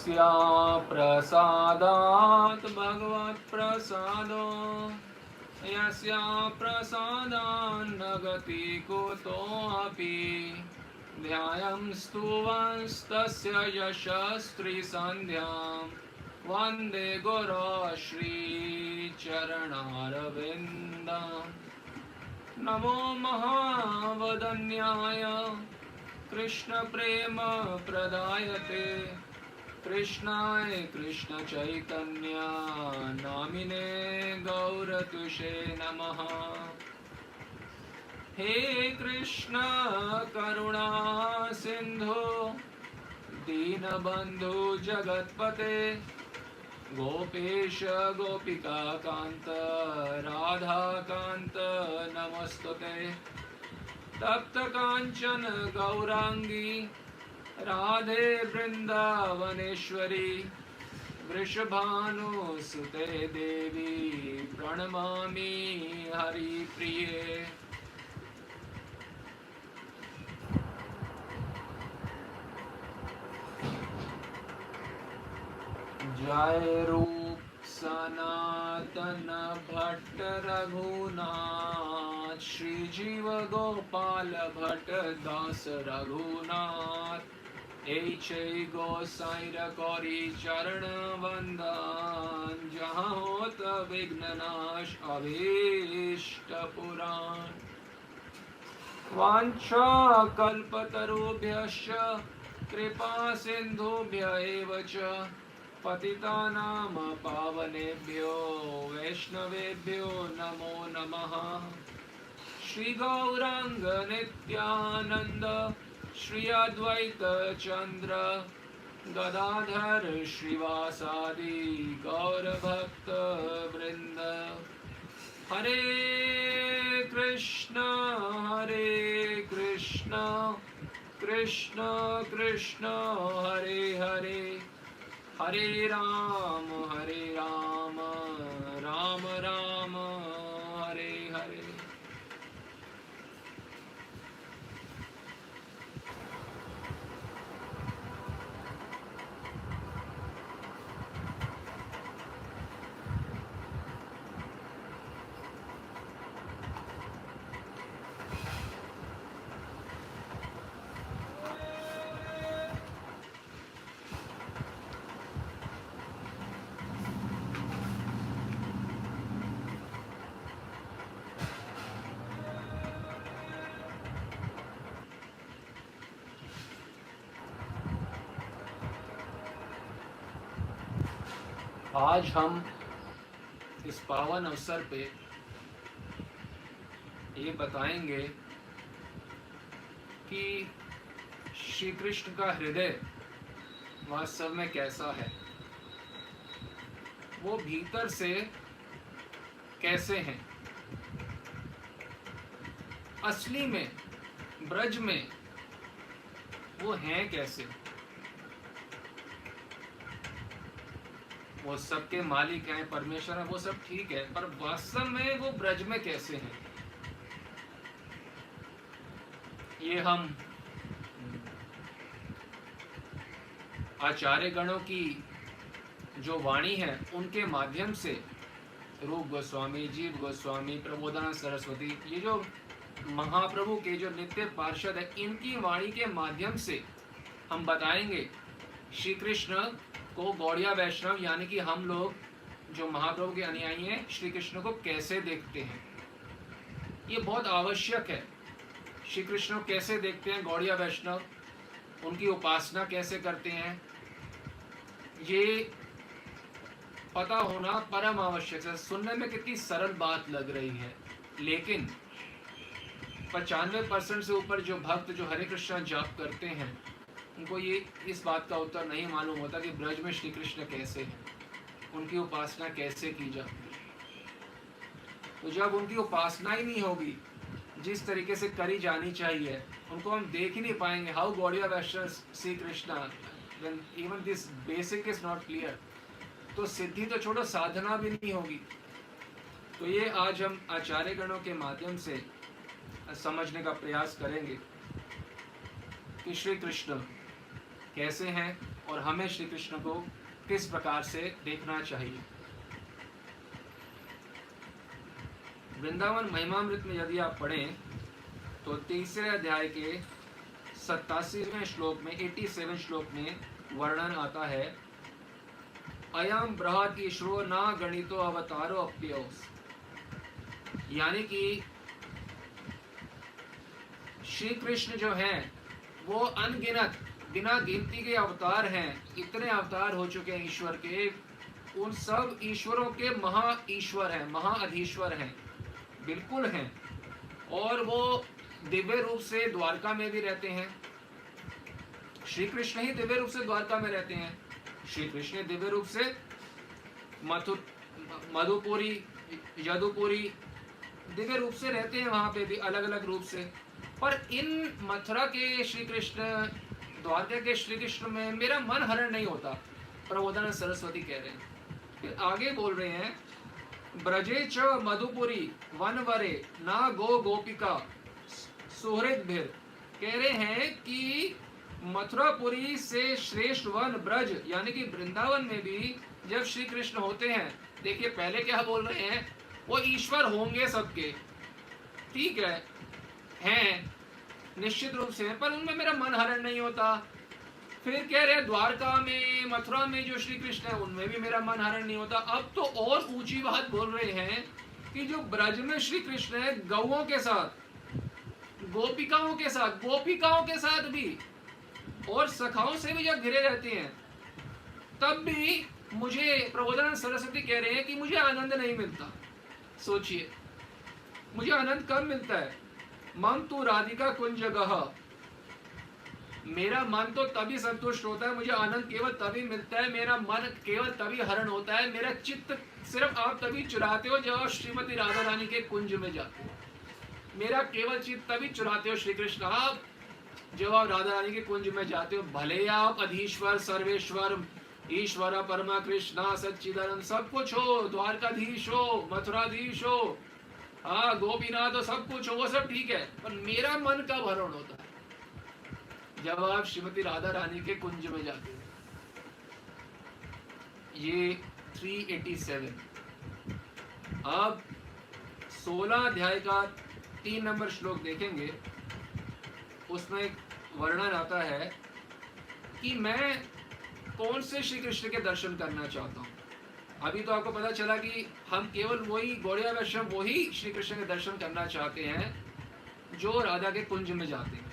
यस्या प्रसादात् भगवत्प्रसादो यस्या प्रसादान्न गति कुतोऽपि ध्यायं स्तुवंस्तस्य यशस्त्रिसन्ध्यां वन्दे गुरो श्रीचरणारविन्दम् नमो महावदन्याय कृष्णप्रेम प्रदायते कृष्णाय कृष्णचैतन्य नामिने गौरतुषे नमः। हे कृष्ण करुणा सिंधु दीनबंधु जगत्पते गोपेश गोपिका कांत राधा कांत नमस्तुते। तप्त कांचन गौरांगी राधे वृंदावनेश्वरी वृषभानुसुते देवी प्रणमामि हरिप्रिये। जय रूप सनातन भट्ट रघुनाथ श्री जीव गोपाल भट्ट दास रघुनाथ ऐचे गोसाई कौरी चरण वंदन जहाँ होत विघ्न नाश अभीष्ट पुराण वांछा कल्पतरुभ्यश्च कृपा सिंधुभ्य एव च पतितानां पावनेभ्यो वैष्णवेभ्यो नमो नमः। श्री गौरांग नित्यानंद श्री अद्वैत चंद्र गदाधर श्रीवासादि गौर भक्त वृंद। हरे कृष्ण कृष्ण कृष्ण हरे हरे हरे राम राम राम हरे हरे। आज हम इस पावन अवसर पे ये बताएंगे कि श्री कृष्ण का हृदय वास्तव में कैसा है, वो भीतर से कैसे हैं, असली में ब्रज में वो हैं कैसे। वो सबके मालिक हैं, परमेश्वर है, वो सब ठीक है, पर वास्तव में वो ब्रज में कैसे हैं, ये हम आचार्य गणों की जो वाणी है उनके माध्यम से, रूप गोस्वामी, जीव गोस्वामी, प्रबोधानंद सरस्वती, ये जो महाप्रभु के जो नित्य पार्षद है, इनकी वाणी के माध्यम से हम बताएंगे श्री कृष्ण को गौड़िया वैष्णव यानी कि हम लोग जो महाप्रभु के अनुयायी हैं श्री कृष्ण को कैसे देखते हैं। ये बहुत आवश्यक है। श्री कृष्ण को कैसे देखते हैं गौड़िया वैष्णव, उनकी उपासना कैसे करते हैं, ये पता होना परम आवश्यक है। सुनने में कितनी सरल बात लग रही है, लेकिन 95% से ऊपर जो भक्त जो हरे कृष्ण जाप करते हैं उनको ये इस बात का उत्तर नहीं मालूम होता कि ब्रज में श्री कृष्ण कैसे हैं, उनकी उपासना कैसे की जाती है। तो जब उनकी उपासना ही नहीं होगी जिस तरीके से करी जानी चाहिए, उनको हम देख ही नहीं पाएंगे। How Gaudiya Vaishnava see Krishna when even this basic is not clear, तो सिद्धि तो छोड़ो, साधना भी नहीं होगी। तो ये आज हम आचार्य गणों के माध्यम से समझने का प्रयास करेंगे कि श्री कृष्ण कैसे हैं और हमें श्री कृष्ण को किस प्रकार से देखना चाहिए। वृंदावन महिमामृत में यदि आप पढ़ें तो 3 अध्याय के 87वें श्लोक में 87 श्लोक में वर्णन आता है, अयम बृहद ईश्वरो ना गणितो अवतारो अप्योस, यानी कि श्री कृष्ण जो हैं वो अनगिनत, बिना गिनती के अवतार हैं। इतने अवतार हो चुके हैं ईश्वर के, उन सब ईश्वरों के महा ईश्वर हैं, महाअधीश्वर हैं, बिल्कुल हैं। और वो दिव्य रूप से द्वारका में भी रहते हैं। श्री कृष्ण ही दिव्य रूप से द्वारका में रहते हैं। श्री कृष्ण दिव्य रूप से मधुपुरी, यदुपुरी दिव्य रूप से रहते हैं, वहां पे भी अलग अलग रूप से। पर इन मथुरा के श्री कृष्ण, द्वारका के श्री कृष्ण में मेरा मन हरण नहीं होता, प्रबोधानंद सरस्वती कह रहे हैं। फिर आगे बोल रहे हैं, ब्रजे च मधुपुरी वनवरे ना गो गोपिका सुहृद भीर, कह रहे हैं कि मथुरापुरी से श्रेष्ठ वन ब्रज यानी कि वृंदावन में भी जब श्री कृष्ण होते हैं, देखिए पहले क्या बोल रहे हैं, वो ईश्वर होंगे सबके, ठीक है, हैं निश्चित रूप से, पर उनमें मेरा मन हरण नहीं होता। फिर कह रहे हैं द्वारका में, मथुरा में जो श्री कृष्ण है उनमें भी मेरा मन हरण नहीं होता। अब तो और ऊंची बात बोल रहे हैं कि जो ब्रज में श्री कृष्ण है गौओं के साथ, गोपिकाओं के साथ भी और सखाओं से भी जब घिरे रहते हैं, तब भी मुझे, प्रबोधानंद सरस्वती कह रहे हैं कि मुझे आनंद नहीं मिलता। सोचिए मुझे आनंद कब मिलता है, मम तू राधिका कुंज गह, मेरा मन तो तभी संतुष्ट होता है, मुझे आनंद केवल तभी मिलता है, मेरा मन केवल तभी हरण होता है, मेरा चित्त सिर्फ आप तभी चुराते हो जब आप श्रीमती राधा रानी के कुंज में जाते हो। मेरा केवल चित्त तभी चुराते हो श्री कृष्ण आप जब आप राधा रानी के कुंज में जाते हो। भले आप अधीश्वर, सर्वेश्वर, ईश्वर, परमा कृष्णा, सच्चिदानंद सब कुछ हो, द्वारकाधीश हो, मथुराधीश हो, हाँ गोपीनाथ हो, सब कुछ हो, वो सब ठीक है, पर मेरा मन कब हरण होता है, जब आप श्रीमती राधा रानी के कुंज में जाते हो। ये 387। अब 16 अध्याय का 3 नंबर श्लोक देखेंगे, उसमें वर्णन आता है कि मैं कौन से श्री कृष्ण के दर्शन करना चाहता हूँ। अभी तो आपको पता चला कि हम केवल वही गौड़िया वैष्णव वही श्री कृष्ण के दर्शन करना चाहते हैं जो राधा के कुंज में जाते हैं।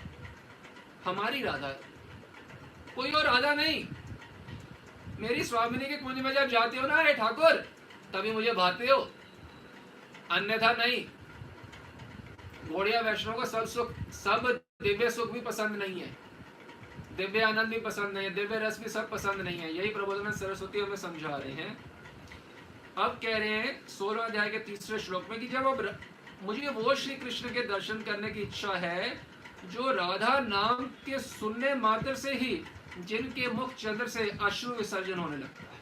हमारी राधा, कोई और राधा नहीं। मेरी स्वामिनी के कुंज में जब जाते हो ना हे ठाकुर, तभी मुझे भाते हो, अन्यथा नहीं। गौड़िया वैष्णव को सब सुख, सब दिव्य सुख भी पसंद नहीं है, दिव्य आनंद भी पसंद नहीं है, दिव्य रस भी सब पसंद नहीं है। यही प्रबोधानंद सरस्वती हमें समझा रहे हैं। अब कह रहे हैं 16 अध्याय के 3 श्लोक में कि जब अब मुझे वो श्री कृष्ण के दर्शन करने की इच्छा है जो राधा नाम के सुनने मात्र से ही जिनके मुख चंद्र से अश्रु विसर्जन होने लगता है।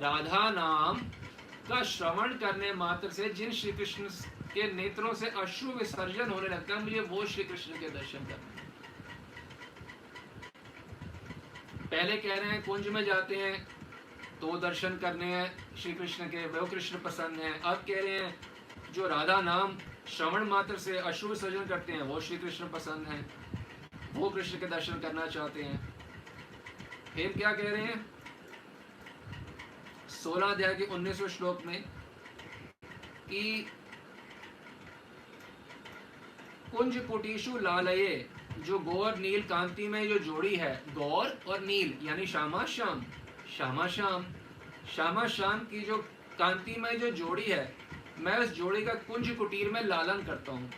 राधा नाम का श्रवण करने मात्र से जिन श्री कृष्ण के नेत्रों से अश्रु विसर्जन होने लगता है, मुझे वो श्री कृष्ण के दर्शन करने। पहले कह रहे हैं कुंज में जाते हैं तो दर्शन करने हैं श्री कृष्ण के, वो कृष्ण पसंद है। अब कह रहे हैं जो राधा नाम श्रवण मात्र से अश्रु विसर्जन करते हैं वो श्री कृष्ण पसंद है, वो कृष्ण के दर्शन करना चाहते हैं। फिर क्या कह रहे हैं 16 अध्याय के 19वें श्लोक में कि कुंज कुटीशु लालये, जो गौर नील कांति में जो जोड़ी है, गौर और नील यानी श्यामा श्याम, श्यामा श्याम, श्यामा श्याम की जो कांति में जो जोड़ी है, मैं उस जोड़ी का कुंज कुटीर में लालन करता हूँ।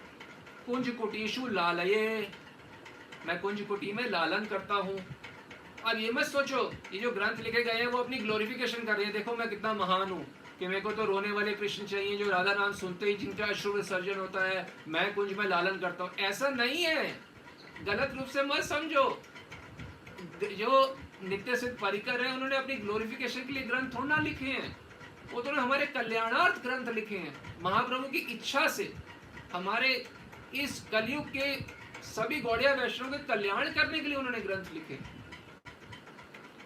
कुंज कुटीशु लालये, मैं कुंज कुटी में लालन करता हूँ। अब ये मत सोचो ये जो ग्रंथ लिखे गए हैं वो अपनी ग्लोरिफिकेशन कर रहे हैं, देखो मैं कितना महान हूँ कि मेरे को तो रोने वाले कृष्ण चाहिए जो राधा नाम सुनते ही जिनका अश्रु विसर्जन होता है, मैं कुंज में लालन करता हूँ। ऐसा नहीं है, गलत रूप से मत समझो। जो नित्य सिद्ध परिकर है उन्होंने अपनी ग्लोरिफिकेशन के लिए ग्रंथ थोड़ा ना लिखे हैं, वो तो हमारे कल्याणार्थ ग्रंथ लिखे हैं। महाप्रभु की इच्छा से हमारे इस कलयुग के सभी गौड़िया वैष्णव के कल्याण करने के लिए उन्होंने ग्रंथ लिखे।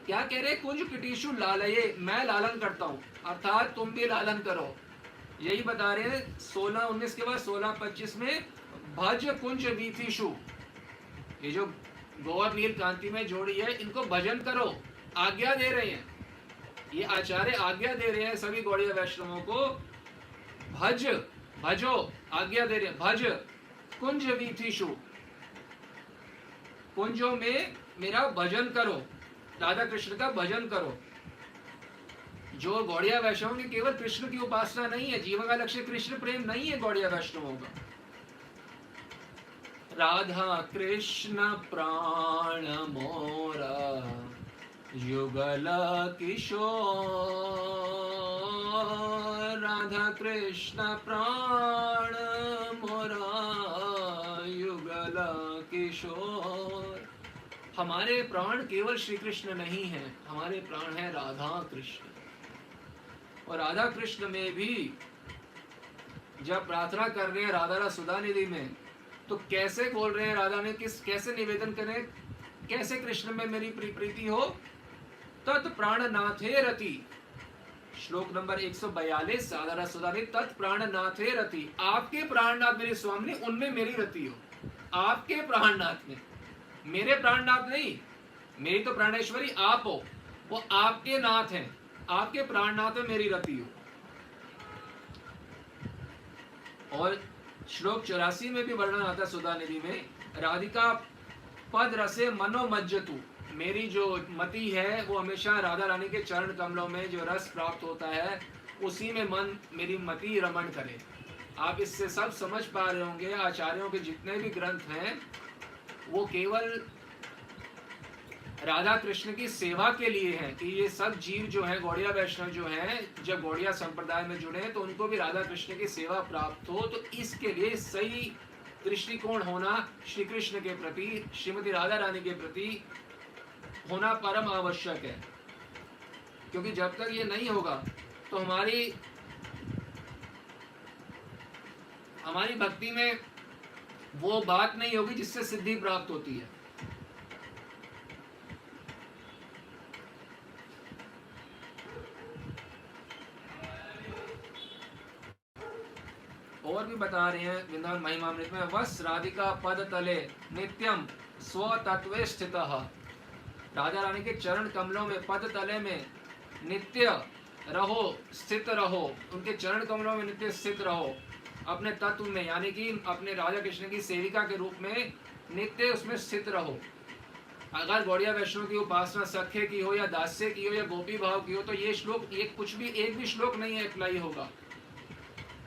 क्या कह रहे, कुंज किटीशु लालये, मैं लालन करता हूं, अर्थात तुम भी लालन करो। यही बता रहे हैं 16-19 के बाद 16-25 में भज कुंज वीथीशु, ये जो गौर नील कांति में जोड़ी है, इनको भजन करो, आज्ञा दे रहे हैं, ये आचार्य आज्ञा दे रहे हैं सभी गौड़िया वैष्णवों को, भज भजो, आज्ञा दे रहे हैं, भज कुंज वीथीशु, कुंजों में मेरा भजन करो, राधा कृष्ण का भजन करो। जो गौड़िया वैष्णव की केवल कृष्ण की उपासना नहीं है, जीवन का लक्ष्य कृष्ण प्रेम नहीं है गौड़िया वैष्णवों का। राधा कृष्ण प्राण मोरा युगल किशोर, राधा कृष्ण प्राण मोरा युगल किशोर। हमारे प्राण केवल श्री कृष्ण नहीं है, हमारे प्राण है राधा कृष्ण। और राधा कृष्ण में भी जब प्रार्थना कर रहे हैं राधा सुधा निधि में, तो कैसे बोल रहे हैं राधा ने, कैसे निवेदन करें, कैसे कृष्ण में मेरी प्रीति हो, तत् प्राणनाथे रति, श्लोक नंबर 142 राधा सुधा निधि, तत् प्राणनाथे रति, आपके प्राणनाथ मेरे स्वामी, उनमें मेरी रति हो, आपके प्राणनाथ में, मेरे प्राणनाथ नहीं, मेरी तो प्राणेश्वरी आप हो, वो आपके नाथ हैं, आपके प्राणनाथ में मेरी रति हो। और श्लोक 84 में भी वर्णन आता सुधा निधि में, राधिका पद रसे मनोमज्जतु, मेरी जो मति है वो हमेशा राधा रानी के चरण कमलों में जो रस प्राप्त होता है उसी में मन, मेरी मति रमण करे। आप इससे सब समझ पा रहे होंगे, आचार्यों के जितने भी ग्रंथ हैं वो केवल राधा कृष्ण की सेवा के लिए है, कि ये सब जीव जो हैं, गौड़िया वैष्णव जो हैं, जब गौड़िया संप्रदाय में जुड़े तो उनको भी राधा कृष्ण की सेवा प्राप्त हो, तो इसके लिए सही दृष्टिकोण होना श्री कृष्ण के प्रति, श्रीमती राधा रानी के प्रति होना परम आवश्यक है। क्योंकि जब तक ये नहीं होगा तो हमारी भक्ति में वो बात नहीं होगी जिससे सिद्धि प्राप्त होती है। और भी बता रहे हैं वृंदावन महिमामृत में, वस राधिका पद तले नित्यम स्वतत्वे स्थितः, राधा रानी के चरण कमलों में, पद तले में नित्य रहो, स्थित रहो, उनके चरण कमलों में नित्य स्थित रहो, अपने तत्व में, यानी कि अपने राधा कृष्ण की सेविका के रूप में नित्य उसमें स्थित रहो। अगर गौड़िया वैष्णव की उपासना सख्य की हो या दास्य की हो या गोपी भाव की हो, तो ये श्लोक, एक भी श्लोक नहीं है अप्लाई होगा।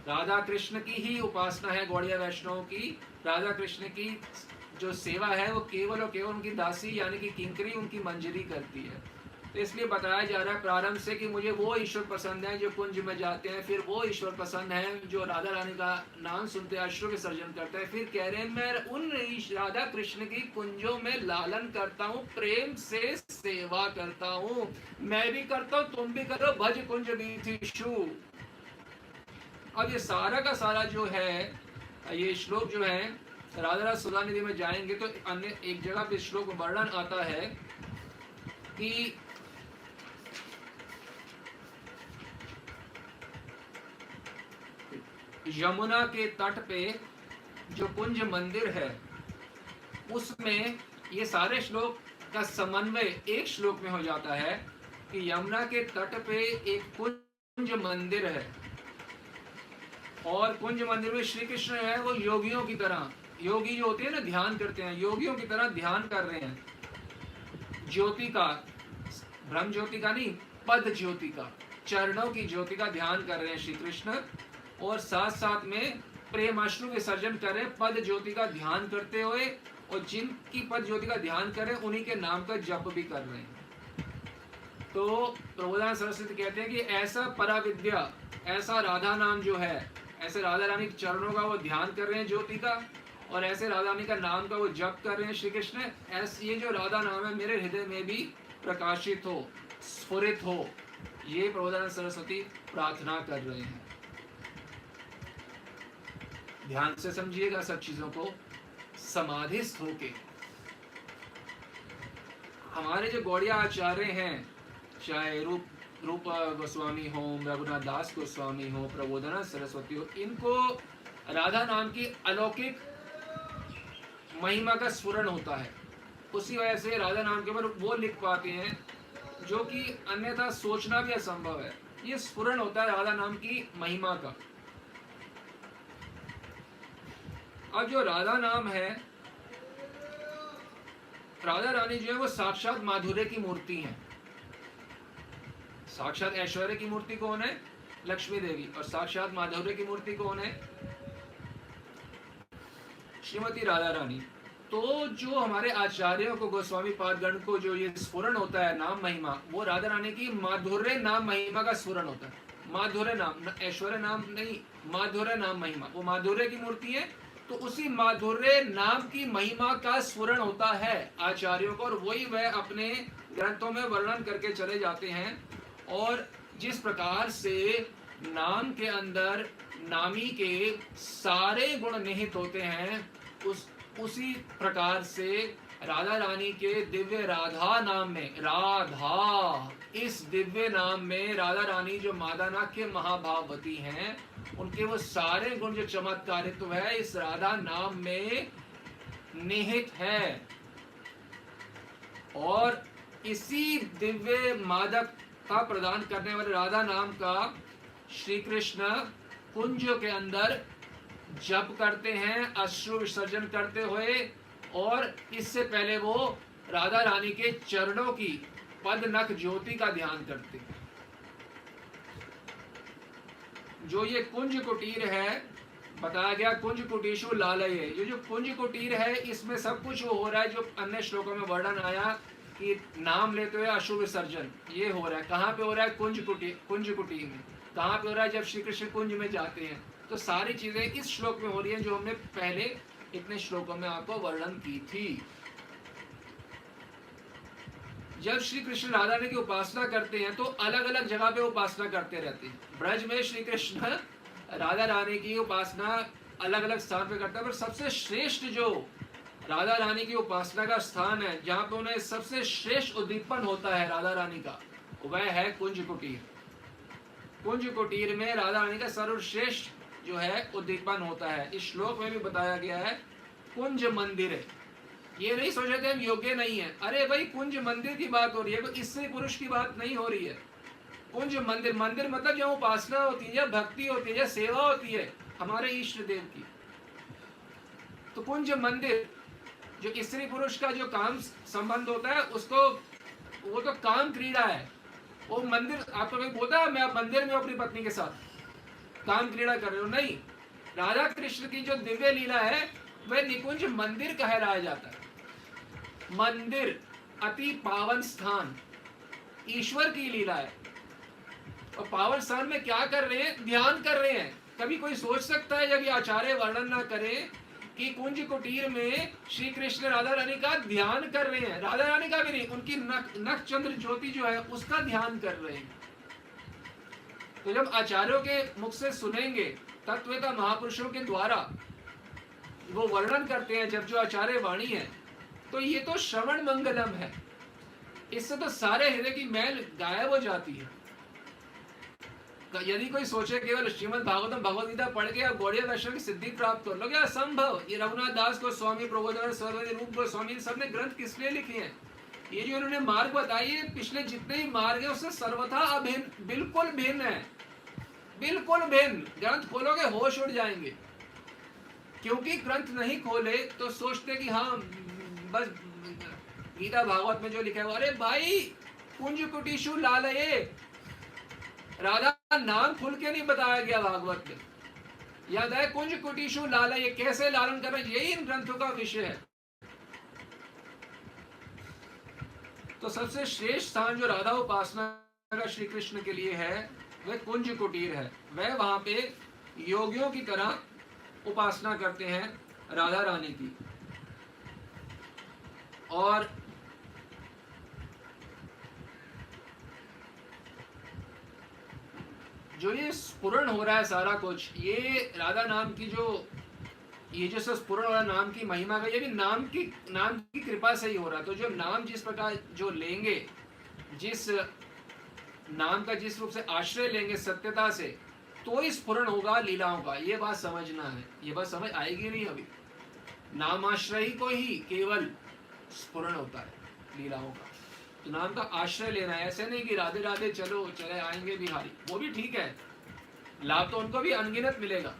राधा कृष्ण की ही उपासना है गौड़िया वैष्णव की, राधा कृष्ण की जो सेवा है वो केवल और केवल उनकी दासी यानी कि किंकरी, उनकी मंजरी करती है। तो इसलिए बताया जा रहा है प्रारंभ से कि मुझे वो ईश्वर पसंद है जो कुंज में जाते हैं, फिर वो ईश्वर पसंद है जो राधा रानी का नाम सुनते अश्रु विसर्जन करते हैं। फिर कह रहे हैं मैं उन राधा कृष्ण की कुंजों में लालन करता हूँ, प्रेम से सेवा करता हूँ, मैं भी करता हूँ, तुम भी करो, भज कुंज वीथीशु। अब ये सारा का सारा जो है, ये श्लोक जो है राधा सुधा निधि में जाएंगे तो अन्य एक जगह पे श्लोक में वर्णन आता है कि यमुना के तट पे जो कुंज मंदिर है उसमें ये सारे श्लोक का समन्वय एक श्लोक में हो जाता है कि यमुना के तट पे एक कुंज मंदिर है, और कुंज मंदिर में श्री कृष्ण है वो योगियों की तरह, योगी जो होते हैं ना ध्यान करते हैं, योगियों की तरह ध्यान कर रहे हैं, ज्योति का, ब्रह्म ज्योति का नहीं, पद ज्योति का, चरणों की ज्योति का ध्यान कर रहे हैं श्री कृष्ण, और साथ साथ में प्रेम अश्रु विसर्जन कर रहे हैं पद ज्योति का ध्यान करते हुए, और जिनकी पद ज्योति का ध्यान कर रहे हैं उन्हीं के नाम का जप भी कर रहे हैं। तो प्रबोधानंद सरस्वती कहते हैं कि ऐसा पराविद्या, ऐसा राधा नाम जो है, ऐसे राधा रानी के चरणों का वो ध्यान कर रहे हैं ज्योति का, और ऐसे राधा रानी का नाम का वो जप कर रहे हैं श्री कृष्ण, ऐसे ये जो राधा नाम है मेरे हृदय में भी प्रकाशित हो, स्फुरित हो, ये प्रबोधानंद सरस्वती प्रार्थना कर रहे हैं। ध्यान से समझिएगा सब चीजों को। समाधिस्थ होके हमारे जो गौड़िया आचार्य हैं, चाहे रूप गोस्वामी हो, रघुनाथ दास गोस्वामी हो, प्रबोधना सरस्वती हो, इनको राधा नाम की अलौकिक महिमा का स्फुरन होता है। उसी वजह से राधा नाम के ऊपर वो लिख पाते हैं जो कि अन्यथा सोचना भी असंभव है। ये स्फुरन होता है राधा नाम की महिमा का। अब जो राधा नाम है, राधा रानी जो है वो साक्षात माधुर्य की मूर्ति है। साक्षात ऐश्वर्य की मूर्ति कौन है? लक्ष्मी देवी। और साक्षात माधुर्य की मूर्ति कौन है? श्रीमती राधा रानी। तो जो हमारे आचार्यों को, गोस्वामी पादगण को जो ये स्फुरन होता है नाम महिमा, वो राधा रानी की माधुर्य नाम महिमा का स्फुरन होता है। माधुर्य नाम, ऐश्वर्य नाम नहीं, माधुर्य नाम महिमा। वो माधुर्य की मूर्ति है, तो उसी माधुर्य नाम की महिमा का स्फुरन होता है आचार्यों को, और वही वह अपने ग्रंथों में वर्णन करके चले जाते हैं। और जिस प्रकार से नाम के अंदर नामी के सारे गुण निहित होते हैं, उसी प्रकार से राधा रानी के दिव्य राधा नाम में, राधा इस दिव्य नाम में राधा रानी जो मादानाख्य महाभाववती हैं, उनके वो सारे गुण जो चमत्कारित्व है इस राधा नाम में निहित है। और इसी दिव्य मादकता प्रदान करने वाले राधा नाम का श्री कृष्ण कुंज के अंदर जप करते हैं अश्रु विसर्जन करते हुए, और इससे पहले वो राधा रानी के चरणों की पद नख ज्योति का ध्यान करते हैं। जो ये कुंज कुटीर है, बताया गया कुंज कुटीशु लालय, ये जो कुंज कुटीर है इसमें सब कुछ वो हो रहा है जो अन्य श्लोकों में वर्णन आया कि नाम लेते हुए अश्रु विसर्जन ये हो रहा है। कहाँ पे हो रहा है? कुंज कुटीर में। कहाँ पे हो रहा है? जब श्री कृष्ण कुंज में जाते हैं। तो सारी चीजें इस श्लोक में हो रही हैं जो हमने पहले इतने श्लोकों में आपको वर्णन की थी। जब श्री कृष्ण राधा रानी की उपासना करते हैं तो अलग अलग जगह पे उपासना करते रहते हैं। ब्रज में श्री कृष्ण राधा रानी की उपासना अलग अलग स्थान पे करते हैं, पर सबसे श्रेष्ठ जो राधा रानी की उपासना का स्थान है, जहाँ पे उन्हें सबसे श्रेष्ठ उद्दीपन होता है राधा रानी का, वह है कुंज कुटीर। कुंज कुटीर में राधा रानी का सर्वश्रेष्ठ जो है उद्दीपन होता है। इस श्लोक में भी बताया गया है कुंज मंदिर है। ये नहीं सोच रहे थे हम योग्य नहीं है, अरे भाई कुंज मंदिर की बात हो रही है, कोई इससे पुरुष की बात नहीं हो रही है। कुंज मंदिर, मंदिर मतलब जहाँ उपासना होती है, भक्ति होती है, सेवा होती है हमारे इष्ट देव की। तो कुंज मंदिर जो स्त्री पुरुष का जो काम संबंध होता है उसको, वो तो काम क्रीड़ा है। वो मंदिर, आपको कोई बोलता है मैं मंदिर में अपनी पत्नी के साथ काम क्रीड़ा कर रहे हो? नहीं, राधा कृष्ण की जो दिव्य लीला है वह निकुंज मंदिर कहलाया जाता है। मंदिर अति पावन स्थान, ईश्वर की लीला है। और पावन स्थान में क्या कर रहे हैं? ध्यान कर रहे हैं। कभी कोई सोच सकता है जब ये आचार्य वर्णन ना करे कि कुंज कुटीर में श्री कृष्ण राधा रानी का ध्यान कर रहे हैं? राधा रानी का भी नहीं, उनकी नख चंद्र ज्योति जो है उसका ध्यान कर रहे हैं। तो जब आचार्यों के मुख से सुनेंगे, तत्वता महापुरुषों के द्वारा वो वर्णन करते हैं जब जो आचार्य वाणी है, तो ये तो श्रवण मंगलम है। इससे तो सारे हृदय की मैल गायब हो जाती है। यदि कोई सोचे केवल श्रीमद् भागवतम भगवद गीता पढ़ के आप गौड़िया दर्शन की सिद्धि प्राप्त कर लोगे, असंभव। ये रघुनाथ दास गोस्वामी, प्रबोधन सरस्वती, रूप गोस्वामी, सबने ग्रंथ किस लिए लिखे हैं? ये जो इन्होंने मार्ग बताई है, पिछले जितने ही मार्ग है उससे सर्वथा अभिन्न, बिल्कुल भिन्न है, बिल्कुल भिन्न। ग्रंथ खोलोगे होश उड़ जाएंगे, क्योंकि ग्रंथ नहीं खोले तो सोचते कि हाँ बस गीता भागवत में जो लिखा है, अरे भाई कुंज कुटीशु लालये, राधा नाम खुल के नहीं बताया गया भागवत में। याद है कुंज कुटीशु लालये, कैसे लालन करना, यही इन ग्रंथों का विषय है। तो सबसे श्रेष्ठ स्थान जो राधा उपासना का श्री कृष्ण के लिए है वह कुंज कुटीर है। वह वहां पे योगियों की तरह उपासना करते हैं राधा रानी की। और जो ये स्फुरण हो रहा है सारा कुछ, ये राधा नाम की जो ये जो स्फुरण वाला नाम की महिमा का, ये भी नाम की कृपा से ही हो रहा है। तो जो नाम जिस प्रकार जो लेंगे, जिस नाम का जिस रूप से आश्रय लेंगे सत्यता से, तो ही स्फुरण होगा लीलाओं का। ये बात समझना है, ये बात समझ आएगी नहीं अभी। नाम आश्रय को ही केवल स्फुरण होता है लीलाओं का। तो नाम का आश्रय लेना है, ऐसे नहीं कि राधे राधे चलो चले आएंगे बिहारी, वो भी ठीक है, लाभ तो उनको भी अनगिनत मिलेगा,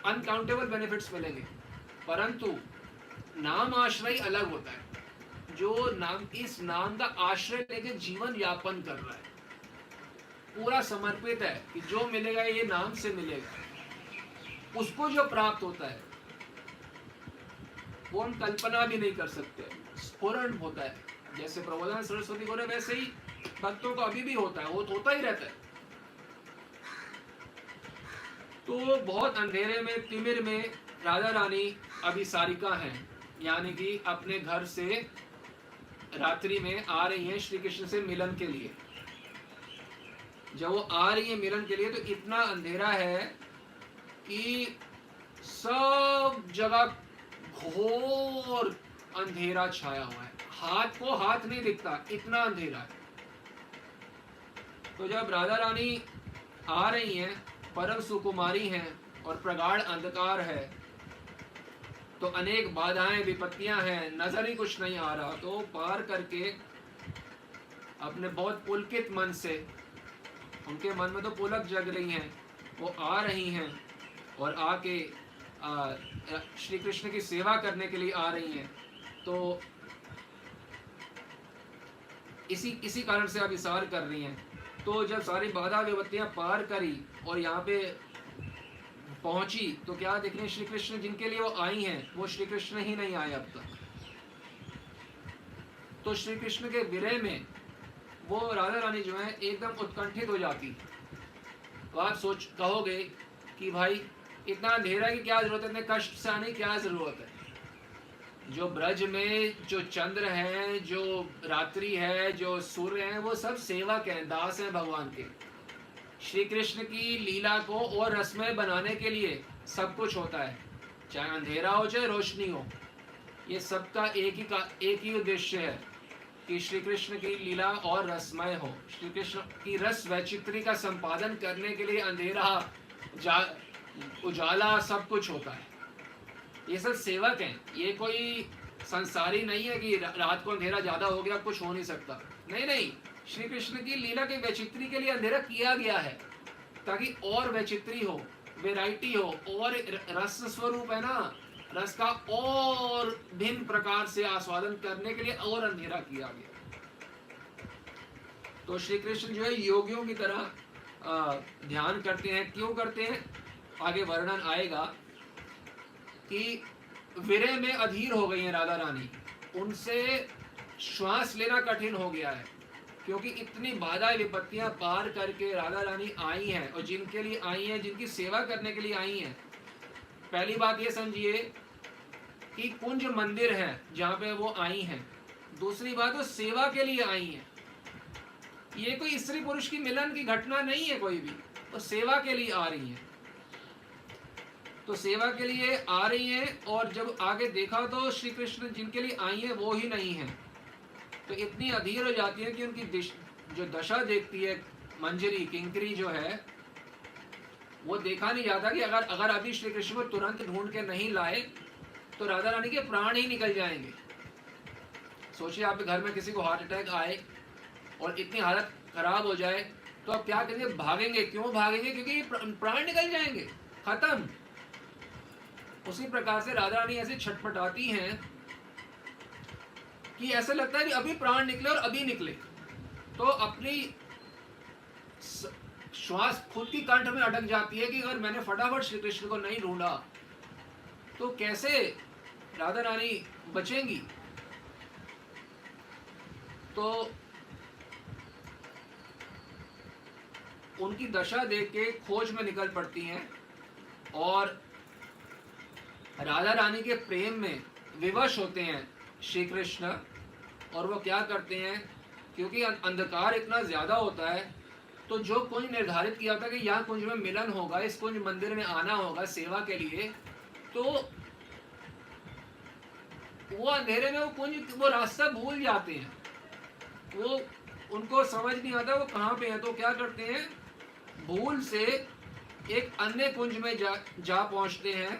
अनकाउंटेबल बेनिफिट्स मिलेंगे, परंतु नाम आश्रय अलग होता है। जो नाम, इस नाम का आश्रय लेके जीवन यापन कर रहा है, पूरा समर्पित है कि जो मिलेगा ये नाम से मिलेगा, उसको जो प्राप्त होता है वो हम कल्पना भी नहीं कर सकते। स्फुरण होता है, जैसे प्रबोधन सरस्वती को, वैसे ही भक्तों को अभी भी होता है, वो होता ही रहता है। तो बहुत अंधेरे में, तिमिर में राधा रानी अभिसारिका हैं, यानी कि अपने घर से रात्रि में आ रही हैं श्री कृष्ण से मिलन के लिए। जब वो आ रही है मिलन के लिए, तो इतना अंधेरा है कि सब जगह घोर अंधेरा छाया हुआ है, हाथ को हाथ नहीं दिखता, इतना अंधेरा है। तो जब राधा रानी आ रही हैं, परम सुकुमारी हैं और प्रगाढ़ अंधकार है, तो अनेक बाधाएं विपत्तियां हैं, नजर ही कुछ नहीं आ रहा, तो पार करके अपने बहुत पुलकित मन से, उनके मन में तो पुलक जग रही हैं, वो आ रही हैं और आके श्री कृष्ण की सेवा करने के लिए आ रही हैं। तो इसी कारण से अभिसार कर रही हैं। तो जब सारी बाधा विपत्तियां पार करी और यहाँ पे पहुंची, तो क्या देख रहे हैं, श्री कृष्ण जिनके लिए वो आई हैं, वो श्री कृष्ण ही नहीं आए अब तक। तो श्री कृष्ण के विरह में वो राधा रानी जो है एकदम उत्कंठित हो जाती। तो आप कहोगे कि भाई इतना अंधेरा की क्या जरूरत है, इतने कष्ट से आने की क्या जरूरत है। जो ब्रज में जो चंद्र है, जो रात्रि है, जो सूर्य है, वो सब सेवक हैं, दास हैं भगवान के। श्री कृष्ण की लीला को और रसमय बनाने के लिए सब कुछ होता है, चाहे अंधेरा हो चाहे रोशनी हो। ये सबका एक ही उद्देश्य है कि श्री कृष्ण की लीला और रसमय हो। श्री कृष्ण की रस वैचित्री का संपादन करने के लिए अंधेरा, उजाला सब कुछ होता है। ये सब सेवक हैं, ये कोई संसारी नहीं है कि रात को अंधेरा ज्यादा हो गया कुछ हो नहीं सकता। नहीं नहीं, श्री कृष्ण की लीला के वैचित्री के लिए अंधेरा किया गया है, ताकि और वैचित्री हो, वैरायटी हो, और रस स्वरूप है ना, रस का और भिन्न प्रकार से आस्वादन करने के लिए और अंधेरा किया गया। तो श्री कृष्ण जो है योगियों की तरह ध्यान करते हैं। क्यों करते हैं, आगे वर्णन आएगा कि विरह में अधीर हो गई हैं राधा रानी, उनसे श्वास लेना कठिन हो गया है, क्योंकि इतनी बाधा विपत्तियां पार करके राधा रानी आई हैं, और जिनके लिए आई हैं, जिनकी सेवा करने के लिए आई हैं। पहली बात ये समझिए कि कुंज मंदिर है जहाँ पे वो आई हैं। दूसरी बात, वो सेवा के लिए आई हैं। ये कोई स्त्री पुरुष की मिलन की घटना नहीं है कोई भी, वो सेवा के लिए आ रही हैं। तो सेवा के लिए आ रही हैं, और जब आगे देखा तो श्री कृष्ण जिनके लिए आई हैं वो ही नहीं है। तो इतनी अधीर हो जाती है कि उनकी जो दशा देखती है, मंजरी किंकरी जो है, वो देखा नहीं जाता कि अगर अभी श्री कृष्ण को तुरंत ढूंढ के नहीं लाए तो राधा रानी के प्राण ही निकल जाएंगे। सोचिए, आपके घर में किसी को हार्ट अटैक आए और इतनी हालत खराब हो जाए, तो आप क्या करेंगे, भागेंगे। क्यों भागेंगे, क्योंकि प्राण निकल जाएंगे, खत्म। उसी प्रकार से राधा रानी ऐसे छटपटाती हैं कि ऐसा लगता है कि अभी प्राण निकले और अभी निकले। तो अपनी श्वास खुद की कंठ में अटक जाती है कि अगर मैंने फटाफट श्री कृष्ण को नहीं ढूंढा तो कैसे राधा रानी बचेंगी। तो उनकी दशा देख के खोज में निकल पड़ती हैं, और राधा रानी के प्रेम में विवश होते हैं श्री कृष्ण। और वो क्या करते हैं, क्योंकि अंधकार इतना ज्यादा होता है, तो जो कुंज निर्धारित किया था कि यहाँ कुंज में मिलन होगा, इस कुंज मंदिर में आना होगा सेवा के लिए, तो वो अंधेरे में वो कुंज वो रास्ता भूल जाते हैं, वो उनको समझ नहीं आता वो कहाँ पे है, तो क्या करते हैं, भूल से एक अन्य कुंज में जा पहुंचते हैं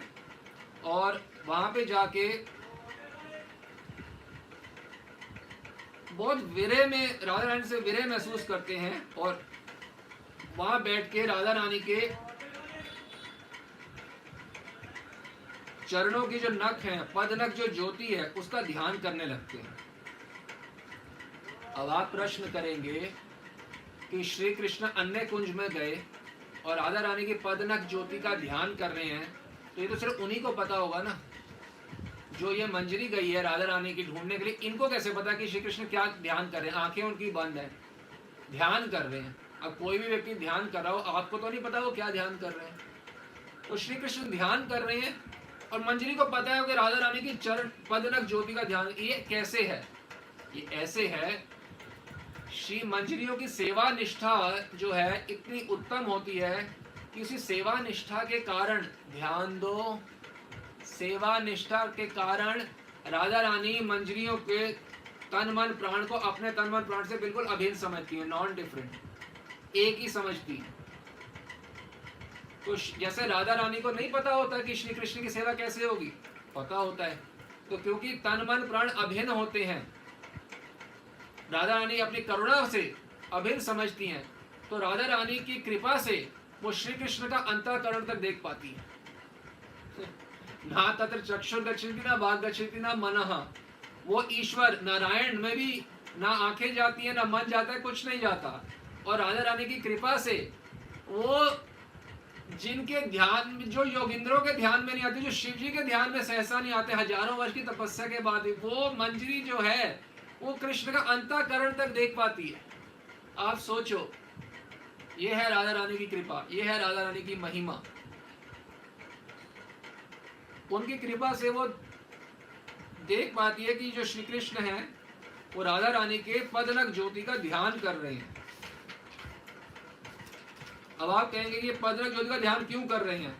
और वहां पे जाके बहुत विरह में राधा रानी से विरह महसूस करते हैं और वहां बैठ के राधा रानी के चरणों की जो नख है, पदनख जो ज्योति है, उसका ध्यान करने लगते हैं। अब आप प्रश्न करेंगे कि श्री कृष्ण अन्य कुंज में गए और राधा रानी की पदनख ज्योति का ध्यान कर रहे हैं, तो ये तो सिर्फ उन्हीं को पता होगा ना, जो ये मंजरी गई है राधा रानी की ढूंढने के लिए, इनको कैसे पता कि श्री कृष्ण क्या ध्यान कर रहे हैं? आंखें उनकी बंद है, ध्यान कर रहे हैं। अब कोई भी व्यक्ति ध्यान कर रहा हो, आपको तो नहीं पता वो क्या ध्यान कर रहे हैं। तो श्री कृष्ण ध्यान कर रहे हैं और मंजरी को पता है कि राधा रानी की चरण पदनख ज्योति का ध्यान। ये कैसे है? ये ऐसे है, श्री मंजरियों की सेवा निष्ठा जो है इतनी उत्तम होती है कि उसी सेवा निष्ठा के कारण, ध्यान दो, सेवा निष्ठा के कारण राधा रानी मंजरियों के तन मन प्राण को अपने तन मन प्राण से बिल्कुल अभिन्न समझती है, नॉन डिफरेंट, एक ही समझती है। तो जैसे राधा रानी को नहीं पता होता कि श्री कृष्ण की सेवा कैसे होगी, पता होता है। तो क्योंकि तन मन प्राण अभिन्न होते हैं, राधा रानी अपनी करुणा से अभिन्न समझती हैं, तो राधा रानी की कृपा से वो श्री कृष्ण का अंतःकरण तक देख पाती है। ना तत्र चक्षुर गच्छति ना वाग गच्छति ना मनः, वो ईश्वर नारायण में भी ना आंखें जाती है ना मन जाता है, कुछ नहीं जाता। और राधा रानी की कृपा से वो जिनके ध्यान, जो योगिंद्रों के ध्यान में नहीं आते, जो शिव जी के ध्यान में सहसा नहीं आते, हजारों वर्ष की तपस्या के बाद भी, वो मंजरी जो है वो कृष्ण का अंतःकरण तक देख पाती है। आप सोचो, ये है राधा रानी की कृपा, ये है राधा रानी की महिमा। उनकी कृपा से वो देख पाती है कि जो श्री कृष्ण है वो राधा रानी के पदनख ज्योति का ध्यान कर रहे हैं। अब आप कहेंगे कि ये पदनख ज्योति का ध्यान क्यों कर रहे हैं?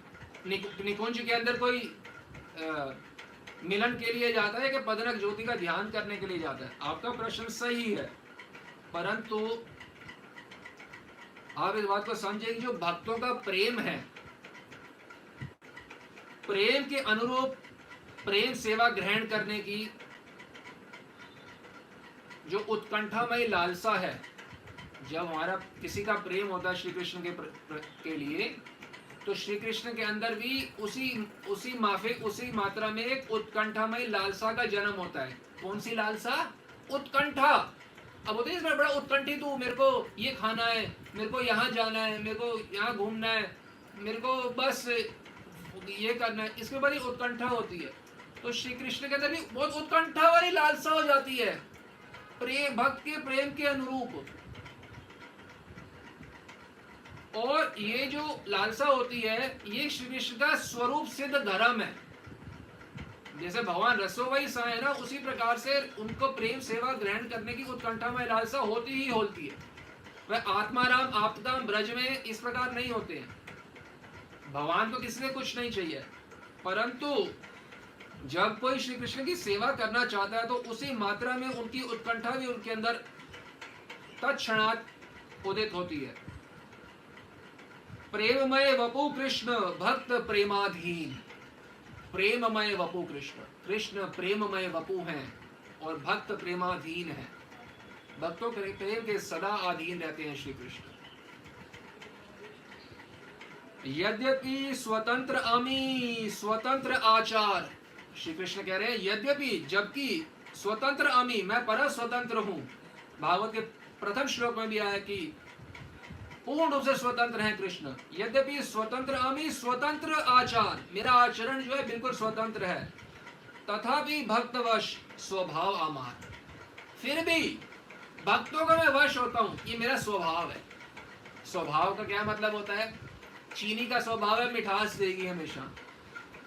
निकुंज के अंदर कोई मिलन के लिए जाता है कि पदनख ज्योति का ध्यान करने के लिए जाता है? आपका प्रश्न सही है, परंतु आप इस बात को समझे कि जो भक्तों का प्रेम है, प्रेम के अनुरूप प्रेम सेवा ग्रहण करने की जो उत्कंठामय लालसा है, जब हमारा किसी का प्रेम होता है श्री कृष्ण के लिए, तो श्री कृष्ण के अंदर भी उसी माफिक उसी मात्रा में एक उत्कंठामय लालसा का जन्म होता है। कौन सी लालसा? उत्कंठा। अब होते हैं बड़ा उत्कंठित हूँ, मेरे को ये खाना है, मेरे को यहाँ जाना है, मेरे को यहाँ घूमना है, मेरे को बस ये करना है, इसके बड़ी उत्कंठा होती है। तो श्री कृष्ण के अंदर भी बहुत उत्कंठा वाली लालसा हो जाती है, प्रेम, भक्त के प्रेम के अनुरूप। और ये जो लालसा होती है, ये श्री कृष्ण का स्वरूप सिद्ध धर्म है। जैसे भगवान रसोवई सा है ना, उसी प्रकार से उनको प्रेम सेवा ग्रहण करने की उत्कंठा में लालसा होती ही होती है। वह आत्माराम आप्तधाम ब्रज में इस प्रकार नहीं होते हैं। भगवान को किसी से कुछ नहीं चाहिए, परंतु जब कोई श्री कृष्ण की सेवा करना चाहता है तो उसी मात्रा में उनकी उत्कंठा भी उनके अंदर तत्क्षणात् उदित होती है। प्रेममय वपु कृष्ण भक्त प्रेमाधीन। प्रेममय वपु कृष्ण, कृष्ण प्रेममय वपु हैं और भक्त प्रेमाधीन हैं। भक्तों के प्रेम के सदा अधीन रहते हैं श्री कृष्ण। यद्यपि स्वतंत्र अमी स्वतंत्र आचार, श्री कृष्ण कह रहे हैं यद्यपि, जबकि स्वतंत्र अमी, मैं परम स्वतंत्र हूं। भागवत के प्रथम श्लोक में भी आया कि पूर्ण रूप से स्वतंत्र हैं कृष्ण। यद्यपि स्वतंत्र अमी स्वतंत्र आचार, मेरा आचरण जो है बिल्कुल स्वतंत्र है। तथापि भक्तवश स्वभाव आमार, फिर भी भक्तों का मैं वश होता हूं, ये मेरा स्वभाव है। स्वभाव का क्या मतलब होता है? चीनी का स्वभाव है मिठास देगी हमेशा,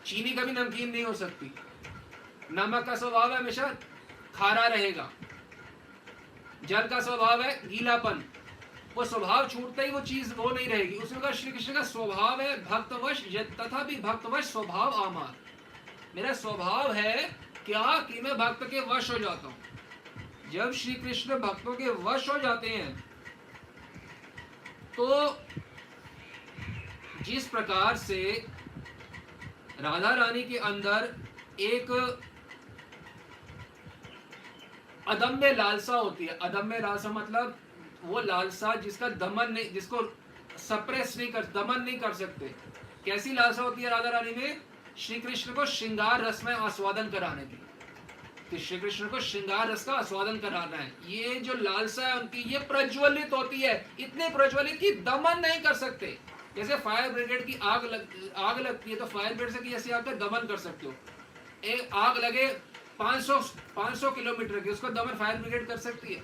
चीनी कभी नमकीन नहीं हो सकती। नमक का स्वभाव है हमेशा खारा रहेगा। जल का स्वभाव है गीलापन, वो स्वभाव छूटता ही वो चीज वो नहीं रहेगी। उसमें का श्री कृष्ण का स्वभाव है भक्तवश, तथा भी भक्तवश स्वभाव आमार, मेरा स्वभाव है क्या कि मैं भक्त के वश हो जाता हूं। जब श्री कृष्ण भक्तों के वश हो जाते हैं तो जिस प्रकार से राधा रानी के अंदर एक अदम्य लालसा होती है, अदम्य लालसा मतलब वो लालसा जिसका दमन नहीं, जिसको सप्रेस नहीं कर, दमन नहीं कर सकते। कैसी लालसा होती है राधा रानी में? श्री कृष्ण को श्रृंगार रस में आस्वादन कराने की, कि श्री कृष्ण को श्रृंगार रस का आस्वादन कराना है। ये जो लालसा है उनकी, ये प्रज्वलित होती है, इतने प्रज्वलित कि दमन नहीं कर सकते। जैसे फायर ब्रिगेड की आग लगती है तो फायर ब्रिगेड से जैसे आप दमन कर सकते हो। एक आग लगे 500 किलोमीटर की, उसको दमन फायर ब्रिगेड कर सकती है?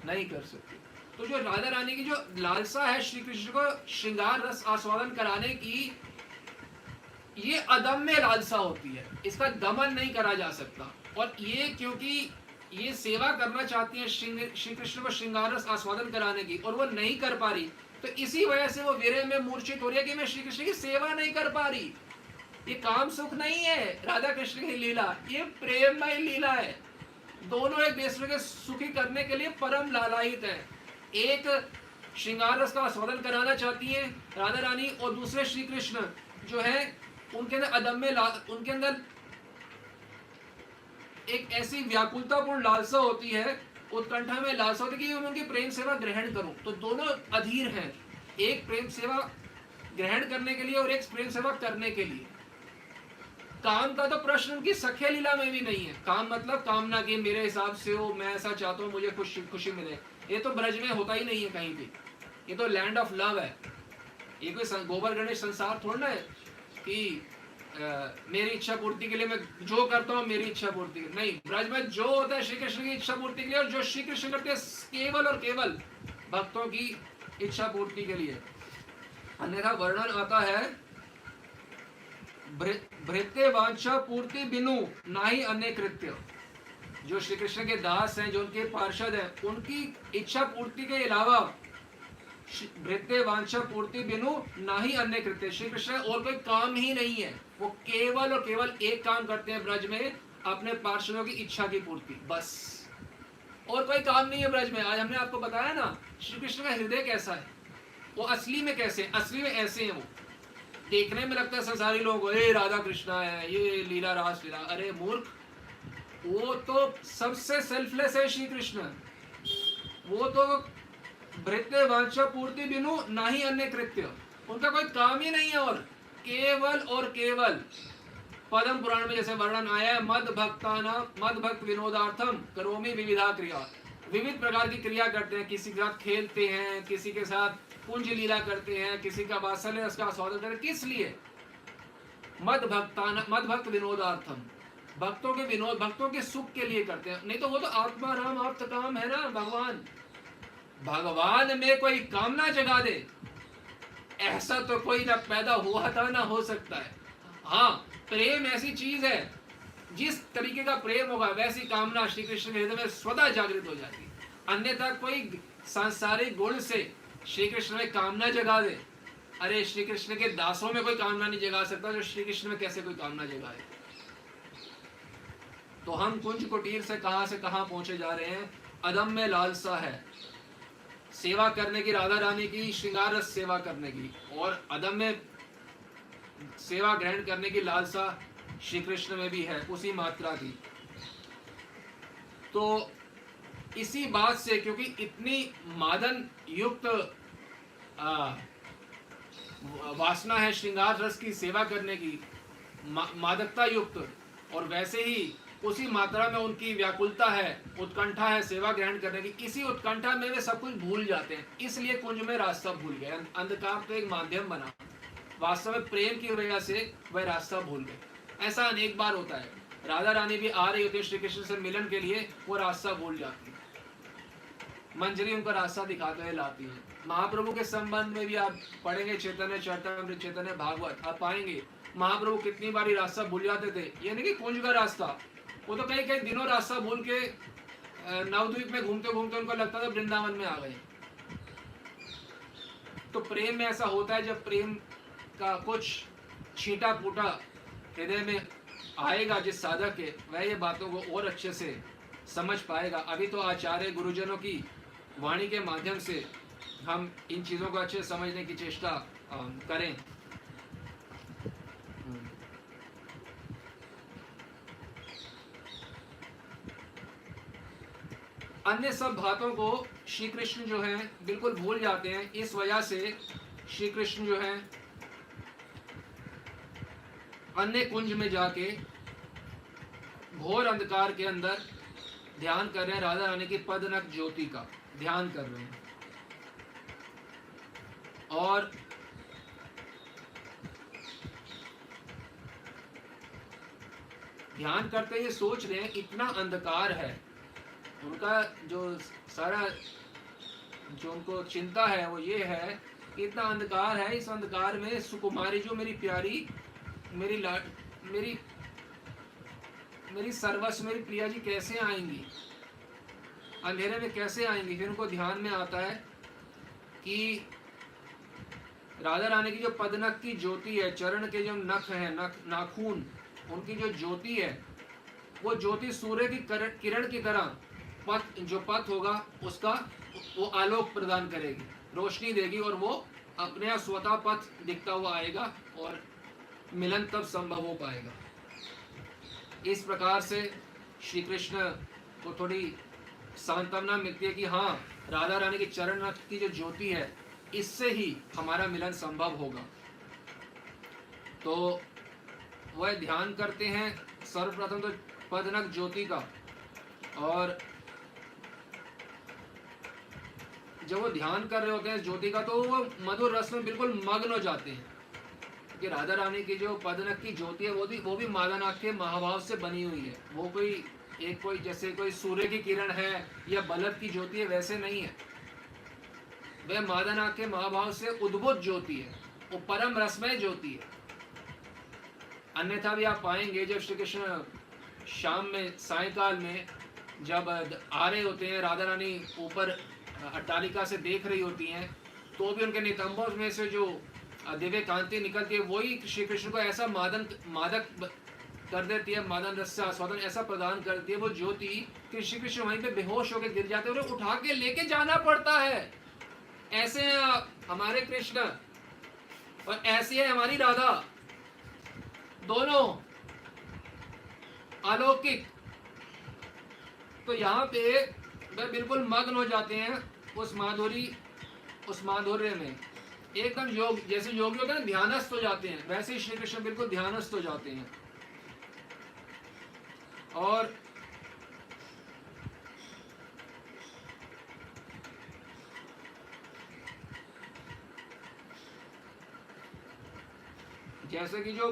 नहीं कर सकती। तो जो राधा रानी की जो लालसा है श्री कृष्ण को श्रृंगार रस आस्वादन कराने की, ये अदम्य लालसा होती है, इसका दमन नहीं करा जा सकता। और ये क्योंकि ये सेवा करना चाहती है श्री कृष्ण को श्रृंगार रस आस्वादन कराने की, और वो नहीं कर पा रही, तो इसी वजह से वो विरह में मूर्छित हो रही है कि मैं श्री कृष्ण की सेवा नहीं कर पा रही। ये काम सुख नहीं है राधा कृष्ण की लीला, ये प्रेममय लीला है। दोनों एक दूसरे के सुखी करने के लिए परम लालायित है। एक श्रृंगार रस का आस्वादन कराना चाहती है राधा रानी, और दूसरे श्री कृष्ण जो है उनके अंदर उनके अंदर एक ऐसी व्याकुलतापूर्ण लालसा होती है, उत्कंठा में लालसा होती है कि मैं उनकी प्रेम सेवा ग्रहण करूं। तो दोनों अधीर हैं, एक प्रेम सेवा ग्रहण करने के लिए और एक प्रेम सेवा करने के लिए। काम का तो प्रश्न उनकी सख्य लीला में भी नहीं है। काम मतलब कामना की मेरे हिसाब से हो, मैं ऐसा चाहता हूँ मुझे खुशी मिले, ये तो ब्रज में होता ही नहीं है कहीं भी। ये तो लैंड ऑफ लव है, ये कोई गोबर गणेश संसार थोड़ा ना है कि मेरी इच्छा पूर्ति के लिए मैं जो करता हूँ मेरी इच्छा पूर्ति के लिए। नहीं, ब्रज में जो होता है श्री कृष्ण की इच्छा पूर्ति के लिए, और जो श्री कृष्ण करते हैं केवल और केवल भक्तों की इच्छा पूर्ति के लिए। अन्यथा वर्णन आता है भृत्य वांछा पूर्ति बिनु नाही अन्य कृत्य। जो श्री कृष्ण के दास हैं, जो उनके पार्षद हैं, उनकी इच्छा पूर्ति के अलावा भृत्य वांछा पूर्ति बिनु नाही अन्य कृत्य। श्री कृष्ण और कोई काम ही नहीं है, वो केवल और केवल एक काम करते हैं ब्रज में, अपने पार्षदों की इच्छा की पूर्ति, बस। और कोई काम नहीं है ब्रज में। आज हमने आपको बताया ना श्री कृष्ण का हृदय कैसा है, वो असली में कैसे, असली में ऐसे हैं। वो देखने में लगता है संसारी लोगों को ये राधा कृष्णा है, ये लीला रास लीला। अरे मूर्ख, वो तो सबसे सेल्फलेस है श्री कृष्ण। वो तो भृत्य वांछा पूर्ति बिनु नाही अन्य कृत्य, उनका कोई काम ही नहीं है और केवल पद्म पुराण में जैसे वर्णन आया है, मद भक्त विनोदार्थम करोमि विविधा क्रिया। विविध प्रकार की क्रिया करते हैं, किसी के साथ खेलते हैं, किसी के साथ कुंज लीला करते हैं, किसी का वात्सल्य रस का स्वागत करते हैं। किस लिए? मद भक्त विनोदार्थम, भक्तों के विनोद, भक्तों के सुख के लिए करते हैं। नहीं तो वो तो आत्मा राम आप्त काम है ना। भगवान में कोई कामना जगा दे, ऐसा तो कोई ना पैदा हुआ था ना हो सकता है। हाँ, प्रेम ऐसी चीज है, जिस तरीके का प्रेम होगा वैसी कामना श्री कृष्ण के हृदय में स्वतः जागृत हो जाती है। अन्यथा कोई सांसारिक गुण से श्री कृष्ण में कामना जगा दे, अरे श्री कृष्ण के दासों में कोई कामना नहीं जगा सकता, जो श्री कृष्ण में कैसे कोई कामना जगाए। तो हम कुंज कुटीर से कहां पहुंचे जा रहे हैं। अदम्य लालसा है सेवा करने की, राधा रानी की श्रृंगार रस सेवा करने की, और अदम्य सेवा ग्रहण करने की लालसा श्री कृष्ण में भी है, उसी मात्रा की। तो इसी बात से, क्योंकि इतनी मादन युक्त वासना है श्रृंगार रस की सेवा करने की, मादकता युक्त, और वैसे ही उसी मात्रा में उनकी व्याकुलता है, उत्कंठा है सेवा ग्रहण करने की। इसी उत्कंठा में वे सब कुछ भूल जाते हैं, इसलिए कुंज में रास्ता भूल गए। अंधकार तो एक माध्यम बना, वास्तव में प्रेम की वजह से वह रास्ता भूल गए। ऐसा अनेक बार होता है, राधा रानी भी आ रही होती है श्री कृष्ण से मिलन के लिए, वो रास्ता भूल जाती है। मंजरी उनका रास्ता दिखाते हुए लाती है। महाप्रभु के संबंध में भी आप पढ़ेंगे चैतन्य चरितामृत, चैतन्य भागवत, आप पाएंगे महाप्रभु कितनी बारी रास्ता भूल जाते थे। ये नहीं कि कुंज का रास्ता, वो तो कई दिनों रास्ता भूल के नवद्वीप में घूमते घूमते उनको लगता था वृंदावन में आ गए। तो प्रेम में ऐसा होता है, जब प्रेम का कुछ छींटा फूटा हृदय में आएगा, जिस साधक है, वह ये बातों को और अच्छे से समझ पाएगा। अभी तो आचार्य गुरुजनों की वाणी के माध्यम से हम इन चीज़ों को अच्छे से समझने की चेष्टा करें। अन्य सब बातों को श्री कृष्ण जो है बिल्कुल भूल जाते हैं। इस वजह से श्री कृष्ण जो है अन्य कुंज में जाके घोर अंधकार के अंदर ध्यान कर रहे हैं, राधा रानी की पदनक ज्योति का ध्यान कर रहे हैं। और ध्यान करते ये सोच रहे हैं इतना अंधकार है, उनका जो सारा जो उनको चिंता है वो ये है कि इतना अंधकार है, इस अंधकार में सुकुमारी जो मेरी प्यारी, मेरी मेरी मेरी सर्वस्व, मेरी प्रिया जी कैसे आएंगी, अंधेरे में कैसे आएंगी। फिर उनको ध्यान में आता है कि राधा रानी की जो पदनक की ज्योति है, चरण के जो नख है, नाखून, उनकी जो ज्योति है, वो ज्योति सूर्य की किरण की तरह पथ, जो पथ होगा उसका वो आलोक प्रदान करेगी, रोशनी देगी, और वो अपने आप स्वतः पथ दिखता हुआ आएगा और मिलन तब संभव हो पाएगा। इस प्रकार से श्री कृष्ण को थोड़ी सांत्वना मिलती है कि हाँ, राधा रानी की चरण नख की जो ज्योति है, इससे ही हमारा मिलन संभव होगा। तो वह ध्यान करते हैं सर्वप्रथम तो पदनक ज्योति का, और जब वो ध्यान कर रहे होते हैं ज्योति का, तो वो मधुर रस में बिल्कुल मग्न हो जाते हैं कि राधा रानी की जो पदनक की ज्योति है वो भी मादानाथ के महाभाव से बनी हुई है। वो कोई जैसे कोई सूर्य की किरण है या बल्ब की ज्योति है, वैसे नहीं है। वह मादानाथ के महाभाव से उद्भुत ज्योति है, वो परम रसमय ज्योति है। अन्यथा भी आप पाएंगे जब श्री कृष्ण शाम में, सायकाल में जब आ रहे होते हैं, राधा रानी ऊपर अट्टालिका से देख रही होती हैं, तो भी उनके नितंबों में से जो दिव्य कांति निकलती है, वही श्री कृष्ण को ऐसा मादक कर देती है, मादन रस से आस्वादन ऐसा प्रदान करती है वो ज्योति कि श्री कृष्ण वहीं पे बेहोश होकर गिर जाते हैं और उठा के लेके जाना पड़ता है। ऐसे हैं हमारे कृष्ण और ऐसी है हमारी राधा, दोनों अलौकिक। तो यहाँ पे वे बिल्कुल मग्न हो जाते हैं उस माधुर्य में, एकदम योग, जैसे योगी होते हैं ना ध्यानस्थ हो जाते हैं, वैसे ही श्री कृष्ण बिल्कुल ध्यानस्थ हो जाते हैं। और जैसे कि जो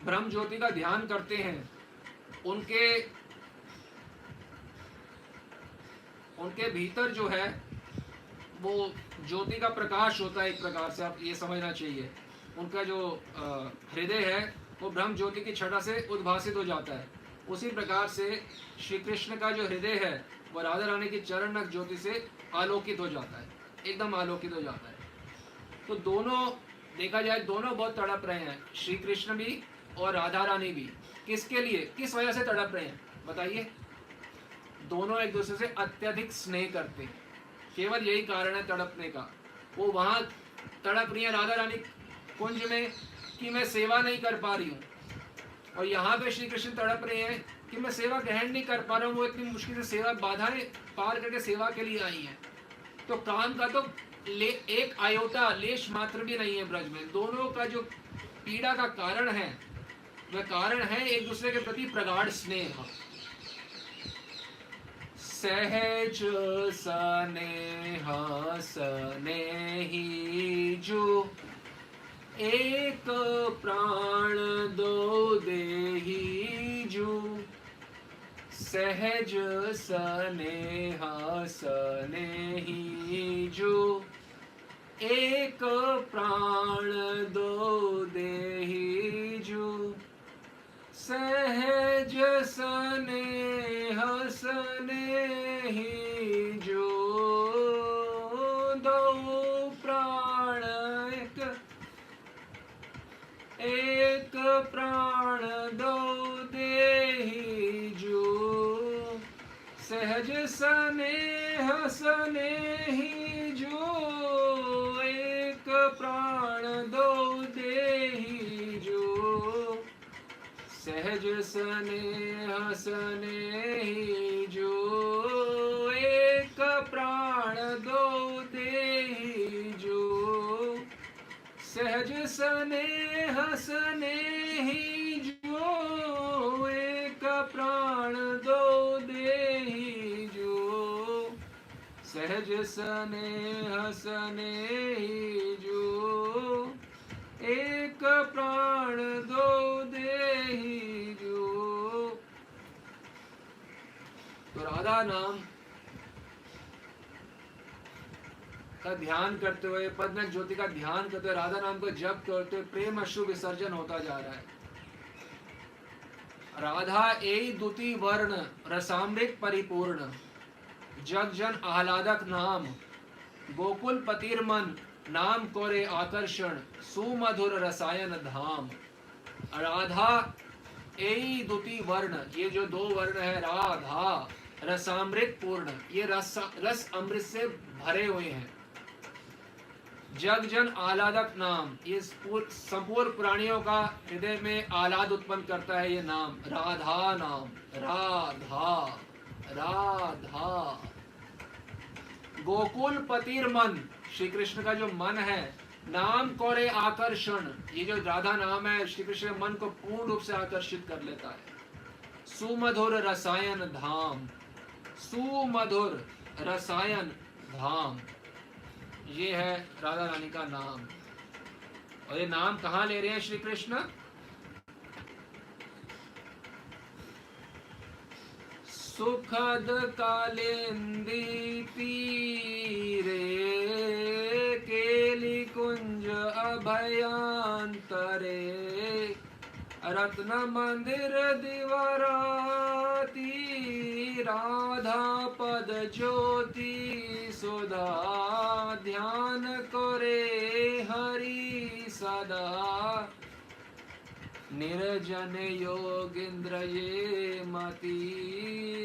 ब्रह्म ज्योति का ध्यान करते हैं, उनके भीतर जो है वो ज्योति का प्रकाश होता है। एक प्रकार से आप ये समझना चाहिए, उनका जो हृदय है वो ब्रह्म ज्योति की छटा से उद्भासित हो जाता है। उसी प्रकार से श्री कृष्ण का जो हृदय है वो राधा रानी की चरण नख ज्योति से आलोकित हो जाता है, एकदम आलोकित हो जाता है। तो दोनों देखा जाए, दोनों बहुत तड़प रहे हैं, श्री कृष्ण भी और राधा रानी भी। किसके लिए, किस वजह से तड़प रहे हैं बताइए? दोनों एक दूसरे से अत्यधिक स्नेह करते हैं, केवल यही कारण है तड़पने का। वो वहां तड़प रही है राधा रानी कुंज में कि मैं सेवा नहीं कर पा रही हूँ, और यहाँ पे श्री कृष्ण तड़प रहे हैं कि मैं सेवा ग्रहण नहीं कर पा रहा हूँ। वो इतनी मुश्किल से सेवा बाधाएं पार करके सेवा के लिए आई हैं। तो काम का तो एक आयोटा लेश मात्र भी नहीं है ब्रज में। दोनों का जो पीड़ा का कारण है वह कारण है एक दूसरे के प्रति प्रगाढ़ स्नेह। सहज स्नेह स्नेही जो, एक प्राण दो देही जो। सहज स्नेह स्नेही जो, एक प्राण दो देही जो। सहज स्नेह स्नेही जो, दो प्राण एक प्राण दो दे सहज स्नेह स्नेही जो एक प्राण दो देही जो, सहज स्नेह स्नेही जो एक प्राण दो देही जो, सहज स्नेह स्नेही जो एक प्राण दो देही जो, सहज स्नेह स्नेही जो एक प्राण दो देही जो। तो राधा नाम का ध्यान करते हुए, पद्म ज्योति का ध्यान करते हुए, राधा नाम को जप करते हुए प्रेम अश्रु विसर्जन होता जा रहा है। राधा एई दुति वर्ण रसामृत परिपूर्ण, जग जन आह्लादक नाम, गोकुल पतिर मन नाम कोरे आकर्षण, सुमधुर रसायन धाम। राधा एई दुति वर्ण, ये जो दो वर्ण है राधा, रसामृत पूर्ण, ये रस अमृत से भरे हुए हैं। जग जन आह्लादक नाम, ये संपूर्ण प्राणियों का हृदय में आह्लाद उत्पन्न करता है ये नाम, राधा नाम, राधा राधा। गोकुल पतिर मन, श्री कृष्ण का जो मन है, नाम कोरे आकर्षण, ये जो राधा नाम है श्री कृष्ण के मन को पूर्ण रूप से आकर्षित कर लेता है। सुमधुर रसायन धाम, सुमधुर रसायन धाम, ये है राधा रानी का नाम। और ये नाम कहाँ ले रहे हैं श्री कृष्ण? सुखद कालिंदी तीरे, केली कुंज अभयांतरे, रत्न मंदिर दिवराती, राधा पद ज्योति सुधा, ध्यान करे हरि सदा, निर्जन योगिंद्र ये मति,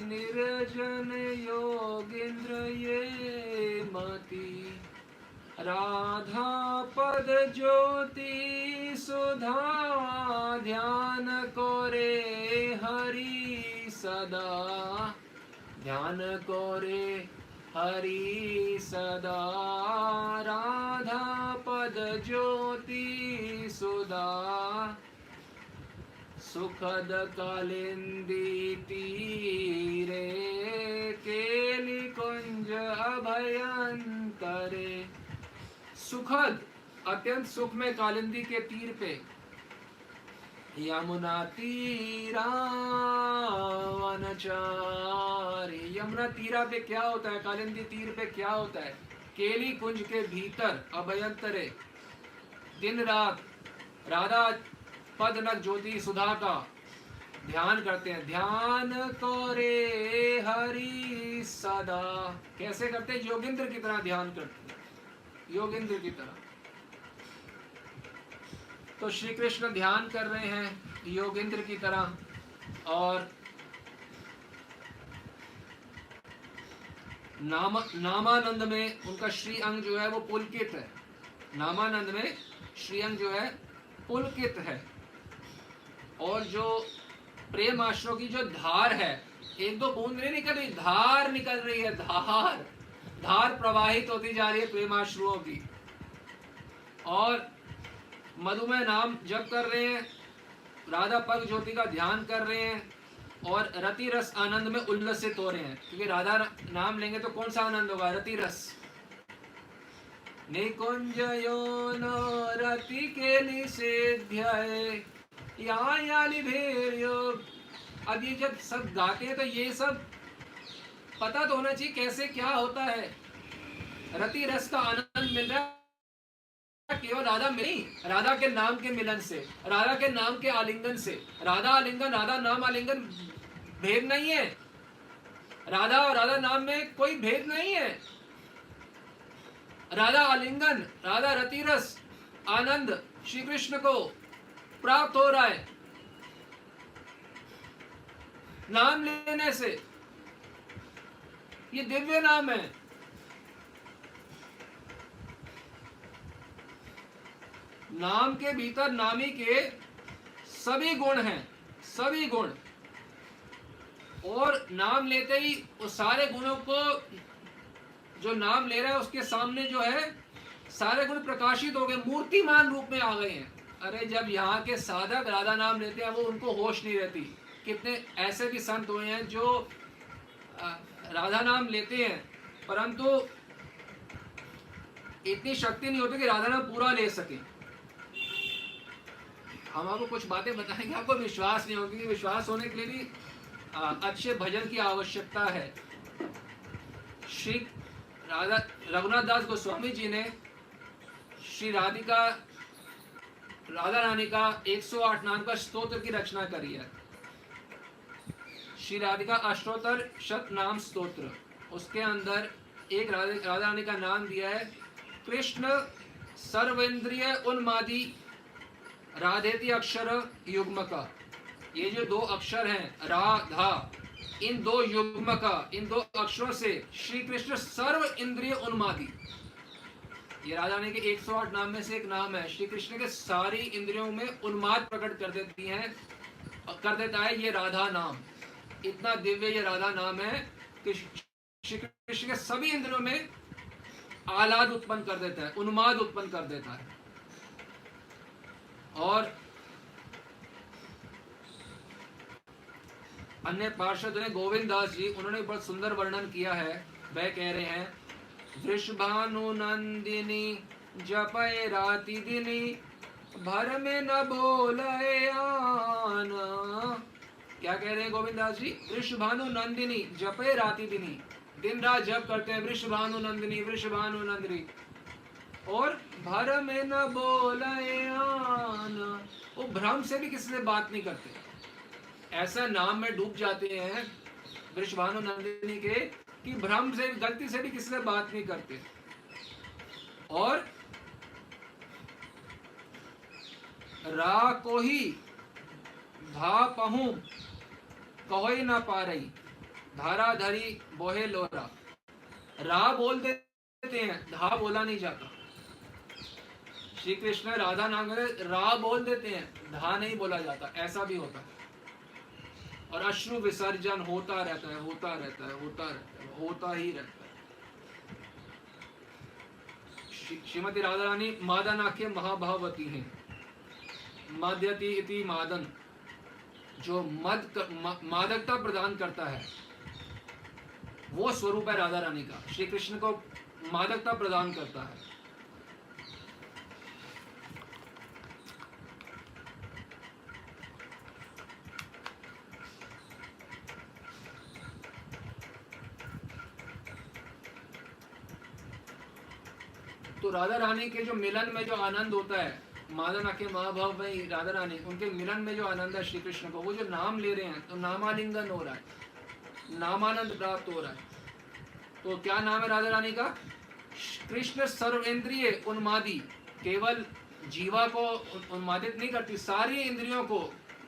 निर्जन योगिंद्र ये मति, राधा पद ज्योति सुधा, ध्यान करे हरि सदा, ध्यान करे हरि सदा, राधा पद ज्योति सुधा, सुखद कालिंदी तीरे, केली कुंज अभयंतरे। सुखद, अत्यंत सुख में कालिंदी के तीर पे, यमुना तीरा वनचारी, यमुना तीरा पे क्या होता है, कालिंदी तीर पे क्या होता है? केली कुंज के भीतर अभयंतरे, दिन रात राधा पद नक ज्योति सुधा का ध्यान करते हैं। ध्यान करे हरि सदा, कैसे करते हैं? योगिंद्र की तरह ध्यान करते हैं, योगिंद्र की तरह। तो श्री कृष्ण ध्यान कर रहे हैं योगिंद्र की तरह। और नामानंद में उनका श्री अंग जो है वो पुलकित है। नामानंद में श्री अंग जो है पुलकित है। और जो प्रेम आश्रयों की जो धार है, एक दो बूंद नहीं निकल रही, धार निकल रही है, धार धार प्रवाहित होती जा रही है प्रेम आश्रयों की। और मधुमेह नाम जप कर रहे हैं, राधा पग ज्योति का ध्यान कर रहे हैं और रति रस आनंद में उल्लसित हो रहे हैं। क्योंकि राधा नाम लेंगे तो कौन सा आनंद होगा? रति रस। निकुंज योनो रति के निषेध्य याली भेर्यो। अब ये जब सब गाते हैं तो ये सब पता तो होना चाहिए कैसे क्या होता है। रति रस का आनंद मिल रहा है केवल राधा में नहीं, राधा के नाम के मिलन से, राधा के नाम के आलिंगन से। राधा आलिंगन, राधा नाम आलिंगन भेद नहीं है। राधा और राधा नाम में कोई भेद नहीं है। राधा आलिंगन, राधा रति रस आनंद श्री कृष्ण को प्राप्त हो रहा है नाम लेने से। ये दिव्य नाम है। नाम के भीतर नामी के सभी गुण हैं, सभी गुण। और नाम लेते ही उस सारे गुणों को, जो नाम ले रहा है उसके सामने जो है सारे गुण प्रकाशित हो गए, मूर्तिमान रूप में आ गए हैं। अरे जब यहाँ के साधक राधा नाम लेते हैं वो उनको होश नहीं रहती। कितने ऐसे भी संत हुए हैं जो राधा नाम लेते हैं परंतु इतनी शक्ति नहीं होती कि राधा नाम पूरा ले सके। हम आपको कुछ बातें बताएंगे, आपको विश्वास नहीं होगी। विश्वास होने के लिए भी अच्छे भजन की आवश्यकता है। श्री राधा रघुनाथ दास गोस्वामी जी ने श्री राधा रानी का 108 नाम का स्तोत्र की रचना करी है। श्री राधिका अष्टोत्तर शत नाम स्तोत्र, उसके अंदर एक राधा रानी का नाम दिया है कृष्ण सर्वेंद्रिय उन्मादी राधेति अक्षर युग्म का। ये जो दो अक्षर हैं राधा, इन दो युग्म का, इन दो अक्षरों से श्री कृष्ण सर्व इंद्रिय उन्मादी। ये राधा रानी के 108 नाम में से एक नाम है। श्री कृष्ण के सारी इंद्रियों में उन्माद प्रकट कर देती हैं, कर देता है ये राधा नाम। इतना दिव्य ये राधा नाम है कि श्री कृष्ण के सभी इंद्रियों में आह्लाद उत्पन्न कर देता है, उन्माद उत्पन्न कर देता है। और अन्य पार्षद ने गोविंद दास जी, उन्होंने बहुत सुंदर वर्णन किया है। वह कह रहे हैं वृषभानु नंदिनी जपय राति दिनी भर में न बोले आना। क्या कह रहे हैं गोविंद दास जी? वृषभानु नंदिनी जपय राति दिनी, दिन रात जप करते हैं वृषभानु नंदिनी वृषभानु नंदिनी, और भर में न बोले आना। वो भ्रम से भी किसी से बात नहीं करते, ऐसा नाम में डूब जाते हैं वृषभानु नंदिनी के कि भ्रम से, गलती से भी किसी से बात नहीं करते। और रा को ही धा पहू कहोई ना पा रही धारा धरी बोहे लोरा। रा बोल देते हैं, धा बोला नहीं जाता। श्री कृष्ण राधा नाम में रा बोल देते हैं, धा नहीं बोला जाता, ऐसा भी होता है। और अश्रु विसर्जन होता रहता है, होता रहता है, होता रहता है, होता ही रहता है। श्रीमती राधा रानी मादन आख्य महाभावती हैं। मद्यति इति मादन, जो मादकता प्रदान करता है वो स्वरूप है राधा रानी का। श्री कृष्ण को मादकता प्रदान करता है। तो राधा रानी के जो मिलन में जो आनंद होता है, मादन के महाभाव में राधा रानी, उनके मिलन में जो आनंद है श्री कृष्ण को, वो जो नाम ले रहे हैं तो नामालिंगन हो रहा है, नामानंद प्राप्त हो रहा है। तो क्या नाम है राधा रानी का? कृष्ण सर्वेंद्रिय उन्मादी। केवल जीवा को उन्मादित नहीं करती, सारी इंद्रियों को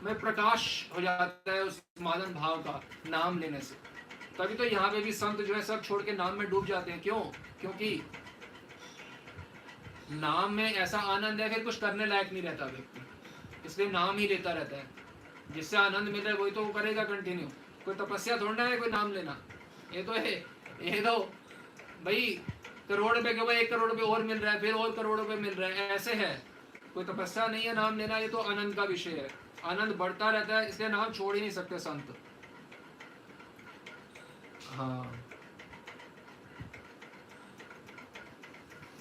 में प्रकाश हो जाता है उस मादन भाव का नाम लेने से। तभी तो यहाँ पे भी संत जो है सब छोड़ के नाम में डूब जाते हैं। क्यों? क्योंकि नाम में ऐसा आनंद है फिर कुछ करने लायक नहीं रहता व्यक्ति, इसलिए नाम ही लेता रहता है। जिससे आनंद मिल रहा है वही तो वो करेगा कंटिन्यू। कोई तपस्या थोड़ा है कोई नाम लेना। ये तो है, ये तो भाई करोड़ रुपए के, 1 करोड़ रुपए और मिल रहा है, फिर और करोड़ रुपए मिल रहा है, ऐसे है। कोई तपस्या नहीं है नाम लेना, ये तो आनंद का विषय है। आनंद बढ़ता रहता है, इसलिए नाम छोड़ ही नहीं सकते संत। हाँ,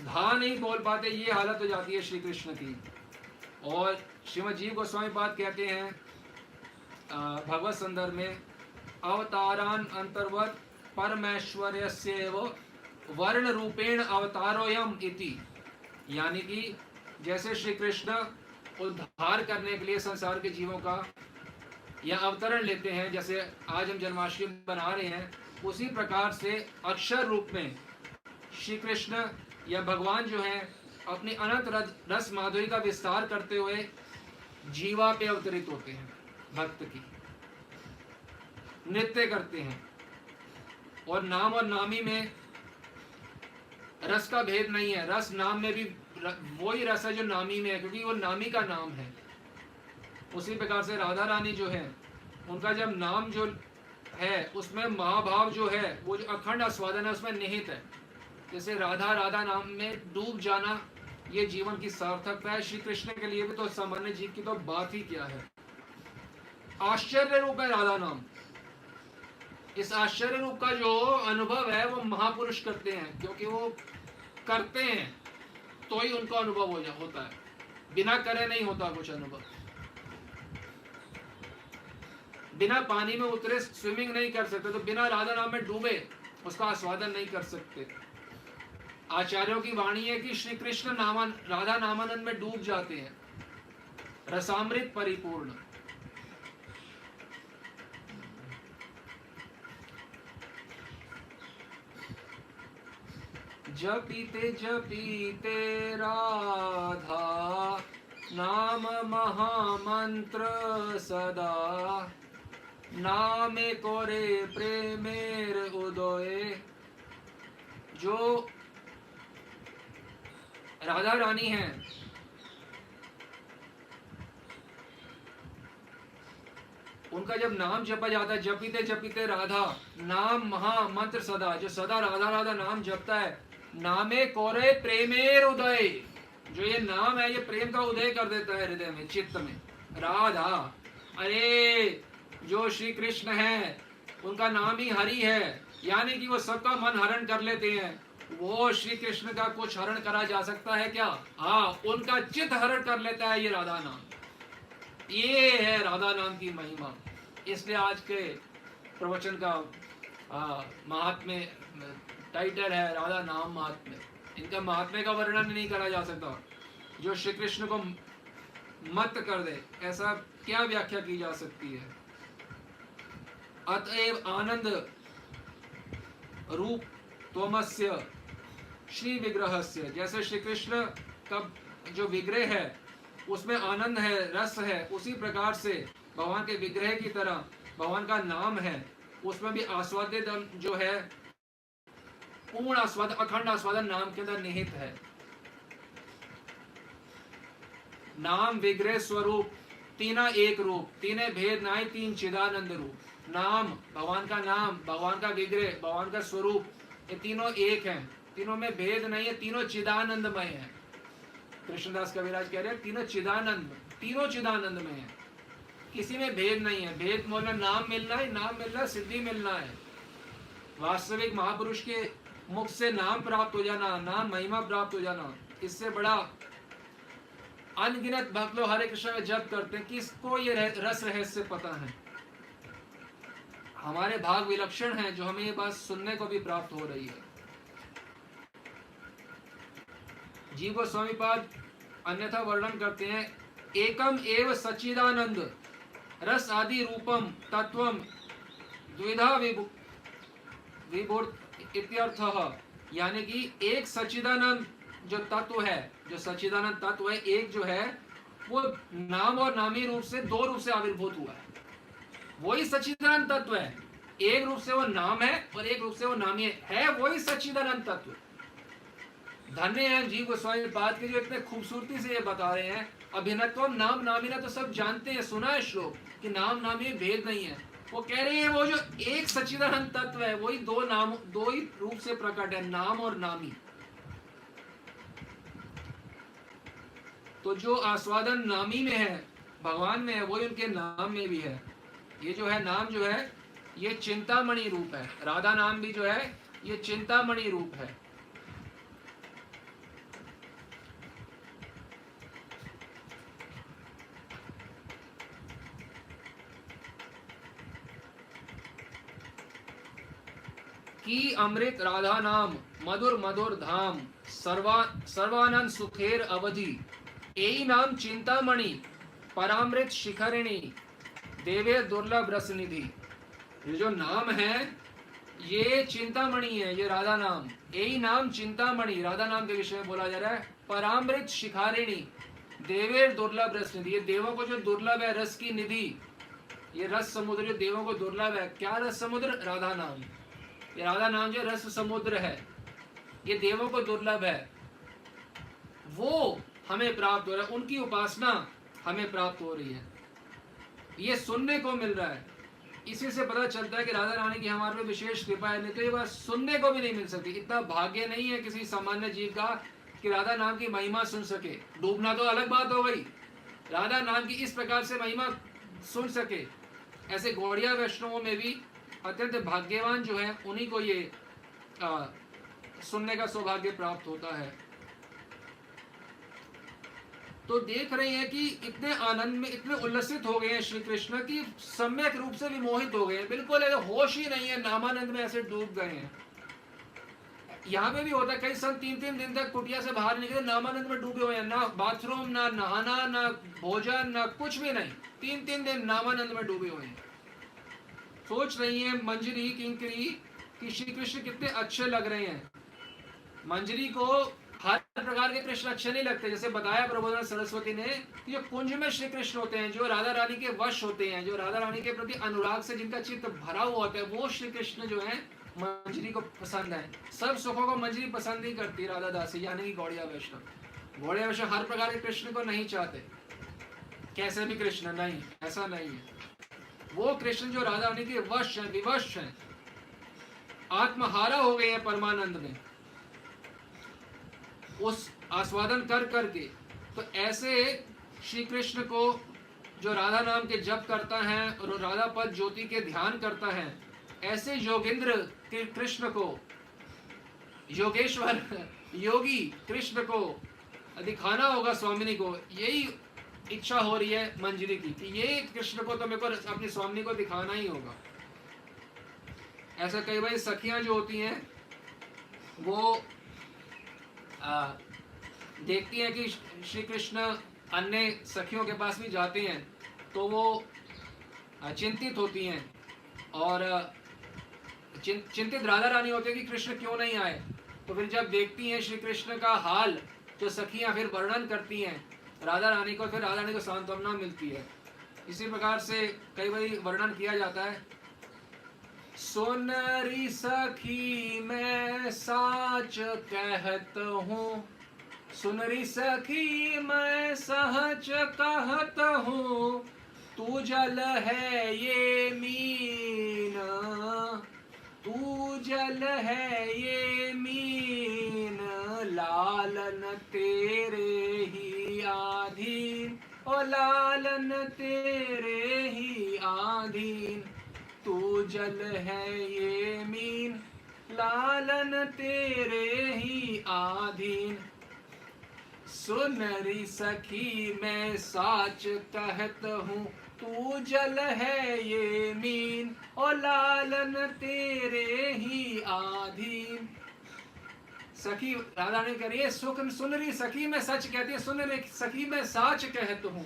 धा नहीं बोल पाते, ये हालत हो जाती है श्री कृष्ण की। और श्रीमद जीव गोस्वामी पाद कहते हैं भगवत संदर्भ में, अवतारान अंतर्वत परमेश्वर्यस्यैव वर्ण रूपेण अवतारोयम इति। यानी कि जैसे श्री कृष्ण उद्धार करने के लिए संसार के जीवों का या अवतरण लेते हैं, जैसे आज हम जन्माष्टमी बना रहे हैं, उसी प्रकार से अक्षर रूप में श्री कृष्ण या भगवान जो है अपनी अनंत रस माधुरी का विस्तार करते हुए जीवा पे अवतरित होते हैं, भक्त की नृत्य करते हैं। और नाम और नामी में रस का भेद नहीं है। रस नाम में भी वही रस है जो नामी में है, क्योंकि वो नामी का नाम है। उसी प्रकार से राधा रानी जो है, उनका जब नाम जो है उसमें महाभाव जो है, वो जो अखंड आस्वादन है उसमें निहित है। जैसे राधा राधा नाम में डूब जाना ये जीवन की सार्थकता है। श्री कृष्ण के लिए भी तो सामान्य जीव की तो बात ही क्या है। आश्चर्य रूप है राधा नाम। इस आश्चर्य रूप का जो अनुभव है वो महापुरुष करते हैं, क्योंकि वो करते हैं तो ही उनको अनुभव होता है। बिना करे नहीं होता कुछ अनुभव। बिना पानी में उतरे स्विमिंग नहीं कर सकते, तो बिना राधा नाम में डूबे उसका आस्वादन नहीं कर सकते। आचार्यों की वाणी है कि श्री कृष्ण राधा नामानंद में डूब जाते हैं, रसामृत परिपूर्ण। जपीते जपीते राधा नाम महामंत्र सदा, नामे कोरे प्रेमेर उदय। जो राधा रानी हैं, उनका जब नाम जपा जाता है, जपीते जपीते राधा नाम महामंत्र सदा, जो सदा राधा राधा नाम जपता है, नामे कोरे प्रेमेर उदय। जो ये नाम है ये प्रेम का उदय कर देता है हृदय में, चित्त में। राधा, अरे जो श्री कृष्ण है उनका नाम ही हरि है, यानी कि वो सबका मन हरण कर लेते हैं। वो श्री कृष्ण का कुछ हरण करा जा सकता है क्या? हाँ, उनका चित्त हरण कर लेता है ये राधा नाम। ये है राधा नाम की महिमा। इसलिए आज के प्रवचन का महात्म्य टाइटल है राधा नाम महात्म्य। इनका महात्म्य का वर्णन नहीं करा जा सकता। जो श्री कृष्ण को मत कर दे, ऐसा क्या व्याख्या की जा सकती है। अतएव आनंद रूप त्वमस्य श्री विग्रहस्य, जैसे श्री कृष्ण का जो विग्रह है उसमें आनंद है, रस है, उसी प्रकार से भगवान के विग्रह की तरह भगवान का नाम है, उसमें भी आस्वादित जो है पूर्ण आस्वाद, अखंड आस्वादन नाम के अंदर निहित है। नाम विग्रह स्वरूप तीना एक रूप, तीने भेद नाई, तीन चिदानंद रूप। नाम, भगवान का नाम, भगवान का विग्रह, भगवान का स्वरूप, ये तीनों एक हैं, तीनों में भेद नहीं है, तीनों चिदानंदमय हैं। कृष्णदास कविराज कह रहे हैं तीनों चिदानंद, तीनों चिदानंद में है, किसी में भेद नहीं है। भेद बोलना नाम मिलना है, नाम मिलना सिद्धि मिलना है। वास्तविक महापुरुष के मुख से नाम प्राप्त हो जाना, नाम महिमा प्राप्त हो जाना, इससे बड़ा अनगिनत भक्त लोग हरे कृष्ण में जप करते हैं, किसको ये रस रहस्य पता है। हमारे भाग विलक्षण हैं जो हमें ये बात सुनने को भी प्राप्त हो रही है। जीव गोस्वामी पाद अन्यथा वर्णन करते हैं, एकम एव सच्चिदानंद रस आदि रूपम तत्वम द्विधा विभूत इत्यर्थः। यानी कि एक सच्चिदानंद जो तत्व है, जो सच्चिदानंद तत्व है, एक जो है वो नाम और नामी रूप से दो रूप से आविर्भूत हुआ है। वही सच्चिदानंद तत्व है, एक रूप से वो नाम है और एक रूप से वो नामी है वही सच्चिदानंद तत्व। धन्य है जीव गोस्वामी पाद के जो इतने खूबसूरती से ये बता रहे हैं। अभिन्नत्वम नाम नामी ना तो सब जानते हैं, सुना है श्लोक कि नाम नामी भेद नहीं है। वो कह रहे हैं वो जो एक सच्चिदानंद तत्व है वही दो नाम, दो ही रूप से प्रकट है, नाम और नामी। तो जो आस्वादन नामी में है, भगवान में है, वही उनके नाम में भी है। ये जो है नाम जो है ये चिंतामणि रूप है। राधा नाम भी जो है ये चिंतामणि रूप है। की अमृत राधा नाम मधुर मधुर धाम, सर्वानंद सुखेर अवधि। यही नाम चिंतामणि परामृत शिखरिणी, देवे दुर्लभ रस निधि। ये जो नाम है ये चिंतामणि है, ये राधा नाम। यही नाम चिंतामणि राधा नाम के विषय में बोला जा रहा है। परामृत शिखारिणी, देवे दुर्लभ रस निधि। ये देवों को जो दुर्लभ है रस की निधि, ये रस समुद्र जो देवों को दुर्लभ है। क्या रस समुद्र? राधा नाम। ये राधा नाम जो रस समुद्र है, ये देवों को दुर्लभ है, वो हमें प्राप्त हो रहा है, उनकी उपासना हमें प्राप्त हो रही है, ये सुनने को मिल रहा है। इसी से पता चलता है कि राधा रानी की हमारे पे विशेष कृपा है, नहीं तो ये बात सुनने को भी नहीं मिल सकती। इतना भाग्य नहीं है किसी सामान्य जीव का कि राधा नाम की महिमा सुन सके। डूबना तो अलग बात हो गई, राधा नाम की इस प्रकार से महिमा सुन सके, ऐसे गौड़िया वैष्णवों में भी अत्यंत भाग्यवान जो है उन्हीं को ये सुनने का सौभाग्य प्राप्त होता है। तो देख रहे हैं कि इतने आनंद में, इतने उल्लसित हो गए हैं श्री कृष्ण की, सम्यक रूप से विमोहित हो गए हैं, बिल्कुल होश ही नहीं है, नामानंद में ऐसे डूब गए हैं। यहाँ पे भी होता है, कई संत 3-3 दिन तक कुटिया से बाहर निकले नामानंद में डूबे हुए हैं, ना बाथरूम, ना नहाना, ना भोजन, ना कुछ भी नहीं, 3-3 दिन नामानंद में डूबे हुए हैं। सोच रही है मंजरी किंकरी कि श्री कृष्ण कितने अच्छे लग रहे हैं। मंजरी को हर प्रकार के कृष्ण अच्छे नहीं लगते, जैसे बताया प्रबोधन सरस्वती ने, जो कुंज में श्री कृष्ण होते हैं, जो राधा रानी के वश होते हैं, जो राधा रानी के प्रति अनुराग से जिनका चित्त भरा हुआ होता है, वो श्री कृष्ण जो है मंजरी को पसंद है। सब सुखों को मंजरी पसंद नहीं करती राधा दासी, यानी कि गौड़िया वैष्णव। गौड़िया वैष्णव हर प्रकार के कृष्ण को नहीं चाहते, कैसे भी कृष्ण नहीं, ऐसा नहीं है। वो कृष्ण जो राधा रानी के वश है, विवश है, आत्महारा हो गए हैं परमानंद में, उस आस्वादन कर करके। तो ऐसे श्री कृष्ण को जो राधा नाम के जप करता है और राधा पद ज्योति के ध्यान करता है, ऐसे योगेंद्र के कृष्ण को, योगेश्वर योगी कृष्ण को दिखाना होगा स्वामिनी को। यही इच्छा हो रही है मंजरी की कि ये कृष्ण को तो मेरे को अपनी स्वामिनी को दिखाना ही होगा। ऐसा कई बार सखियां जो होती हैं वो देखती हैं कि श्री कृष्ण अन्य सखियों के पास भी जाते हैं तो वो चिंतित होती हैं, और चिंतित राधा रानी होती है कि कृष्ण क्यों नहीं आए। तो फिर जब देखती हैं श्री कृष्ण का हाल, जो सखियां फिर वर्णन करती हैं राधा रानी को, फिर राधा रानी को सांत्वना मिलती है। इसी प्रकार से कई बार वर्णन किया जाता है, सुनरी सखी मैं साच कहत हूँ, सुनरी सखी मैं सहज कहत हूँ, तू जल है ये मीन, तू जल है ये मीन, लालन तेरे ही आधीन, ओ लालन तेरे ही आधीन, तू जल है ये मीन, लालन तेरे ही आधीन। सुनरी सखी मैं साच कहत हूँ, तू जल है ये मीन, ओ लालन तेरे ही आधीन। सखी राधा ने कह रही है, सुनरी सखी मैं सच कहती है, सुनरी सखी मैं साच कहत हूँ,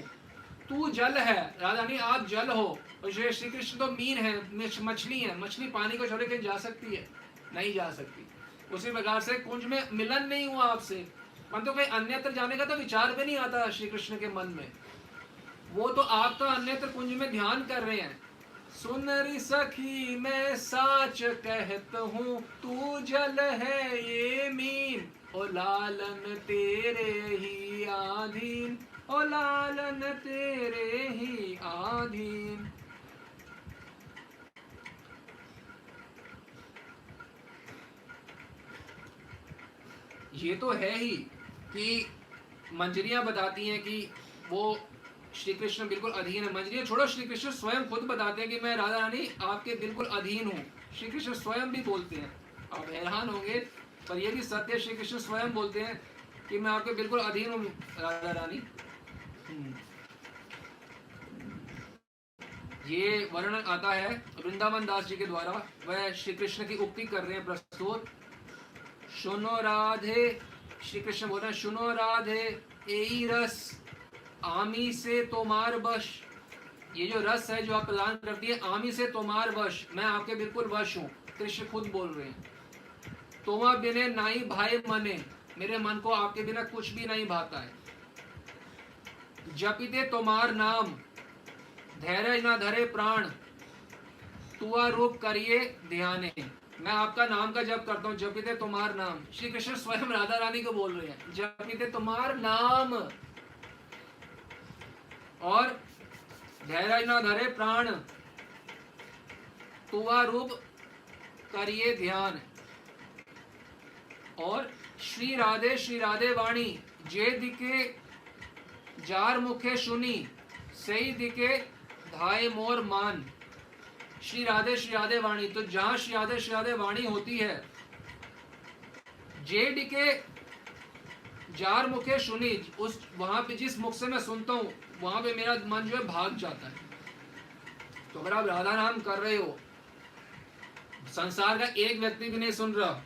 तू जल है, राधा ने आप जल हो, और श्री कृष्ण तो मीन है, मछली है, मछली पानी को छोड़ के जा सकती है? नहीं जा सकती। उसी प्रकार से कुंज में मिलन नहीं हुआ आपसे, परंतु कहीं अन्यत्र जाने का तो विचार भी नहीं आता श्री कृष्ण के मन में, वो तो आपका अन्यत्र कुंज में ध्यान कर रहे हैं। सुनरी सखी मैं साच कहत हूँ, तू जल है ये मीन, ओ लालन तेरे ही आधीन, ओ लालन तेरे ही आधीन। ये तो है ही कि मंजरियां बताती हैं कि वो श्री कृष्ण बिल्कुल अधीन है। मंजरियां छोड़ो, श्री कृष्ण स्वयं खुद बताते हैं कि मैं राधा रानी आपके बिल्कुल अधीन हूँ। श्री कृष्ण स्वयं भी बोलते हैं, आप हैरान होंगे पर ये भी सत्य, श्री कृष्ण स्वयं बोलते हैं कि मैं आपके बिल्कुल अधीन हूँ राधा रानी। ये वर्णन आता है वृंदावन दास जी के द्वारा, वह श्री कृष्ण की उक्ति कर रहे हैं प्रस्तुत। सुनो राधे, श्री कृष्ण बोल रहे हैं, सुनो राधे एई रस आमी से तोमार वश, ये जो रस है जो आप प्रदान करती है, आमी से तोमार वश, मैं आपके बिल्कुल वश हूँ। कृष्ण खुद बोल रहे हैं, तोमा बिने नाई भाई मने, मेरे मन को आपके बिना कुछ भी नहीं भाता है। जपिते तोमार नाम, धैर्य न धरे प्राण, तुआ रूप करिए ध्याने, मैं आपका नाम का जप करता हूँ, जपिते तुम्हार नाम। श्री कृष्ण स्वयं राधा रानी को बोल रहे हैं, जपिते तुम्हार नाम। और धैर्य न धरे प्राण, तुवा रूप करिए ध्यान। और श्री राधे वाणी, जे दिके जार मुखे सुनी, सही दिके धाये मोर मान। श्री राधे वाणी, तो जहां श्री राधे वाणी होती है, जे दिके जार मुखे सुनी, उस वहां पे जिस मुख से मैं सुनता हूं, वहां पे मेरा मन जो है भाग जाता है। तो अगर आप राधा नाम कर रहे हो, संसार का एक व्यक्ति भी नहीं सुन रहा,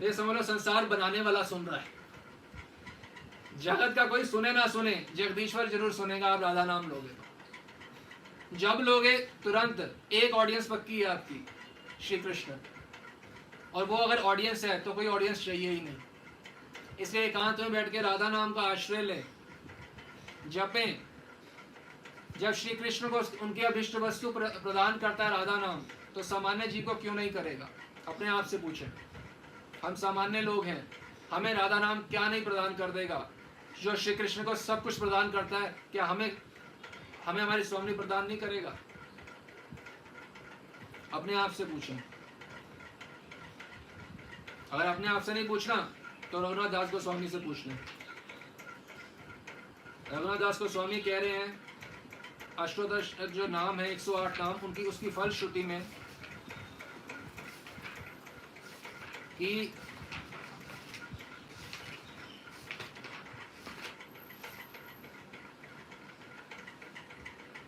ये समझ लो संसार बनाने वाला सुन रहा है। जगत का कोई सुने ना सुने, जगदीश्वर जरूर सुनेगा आप राधा नाम लोगे तो। जब लोगे तुरंत एक ऑडियंस पक्की है आपकी, श्री कृष्ण। और वो अगर ऑडियंस है तो कोई ऑडियंस चाहिए ही नहीं। इसलिए एकांत में बैठ के राधा नाम का आश्रय ले, जपें। जब श्री कृष्ण को उनकी अभिष्ट वस्तु प्रदान करता है राधा नाम, तो सामान्य जीव को क्यों नहीं करेगा? अपने आप से पूछें। हम सामान्य लोग हैं, हमें राधा नाम क्या नहीं प्रदान कर देगा? जो श्री कृष्ण को सब कुछ प्रदान करता है, क्या हमें हमारी स्वामी प्रदान नहीं करेगा? अपने आप से पूछें। अगर अपने आप से नहीं पूछना तो रघुनाथ दास गोस्वामी से पूछ लें। रघुनाथ दास गोस्वामी कह रहे हैं, अष्टोदश जो नाम है, 108 नाम, उनकी उसकी फलश्रुति में कि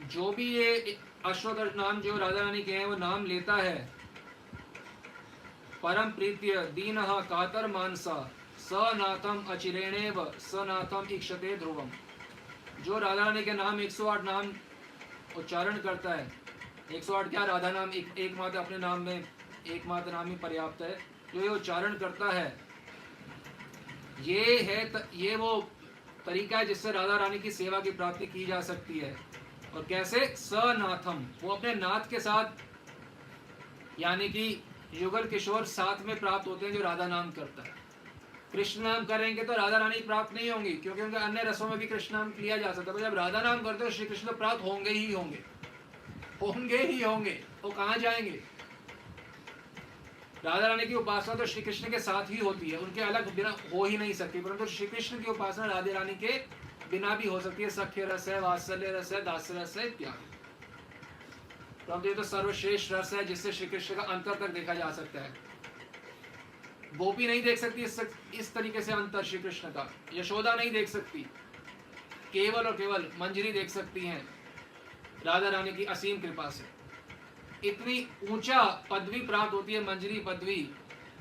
जो भी ये अष्टोदश नाम जो राधा रानी के हैं वो नाम लेता है, परम प्रीत्य दीनः कातर मानसा सनाथम अचिरेणेव सनाथम इक्षते ध्रुवम। जो राधा रानी के नाम 108 नाम उच्चारण करता है, 108 क्या राधा नाम एकमात्र अपने नाम में एकमात्र नाम ही पर्याप्त है, जो ये उच्चारण करता है, ये वो तरीका है जिससे राधा रानी की सेवा की प्राप्ति की जा सकती है। और कैसे? सनाथम, वो अपने नाथ के साथ, यानी कि युगल किशोर साथ में प्राप्त होते हैं जो राधा नाम करता है। कृष्ण नाम करेंगे तो राधा रानी प्राप्त नहीं होंगी, क्योंकि उनके अन्य रसों में भी कृष्ण नाम लिया जा सकता है। जब राधा नाम करते हो श्री कृष्ण प्राप्त होंगे ही होंगे। वो कहाँ जाएंगे? राधा रानी की उपासना तो श्री कृष्ण के साथ ही होती है, उनके अलग बिना हो ही नहीं सकती। परंतु श्री कृष्ण की उपासना राधा रानी के बिना भी हो सकती है। सख्य रस है, वात्सल्य रस है, दास्य रस है इत्यादि। परंतु ये तो सर्वश्रेष्ठ रस है जिससे श्री कृष्ण का अंतर तक देखा जा सकता है। गोपी नहीं देख सकती इस तरीके से अंतर श्री कृष्ण का, यशोदा नहीं देख सकती, केवल और केवल मंजरी देख सकती हैं राधा रानी की असीम कृपा से। इतनी ऊंचा पदवी प्राप्त होती है मंजरी पदवी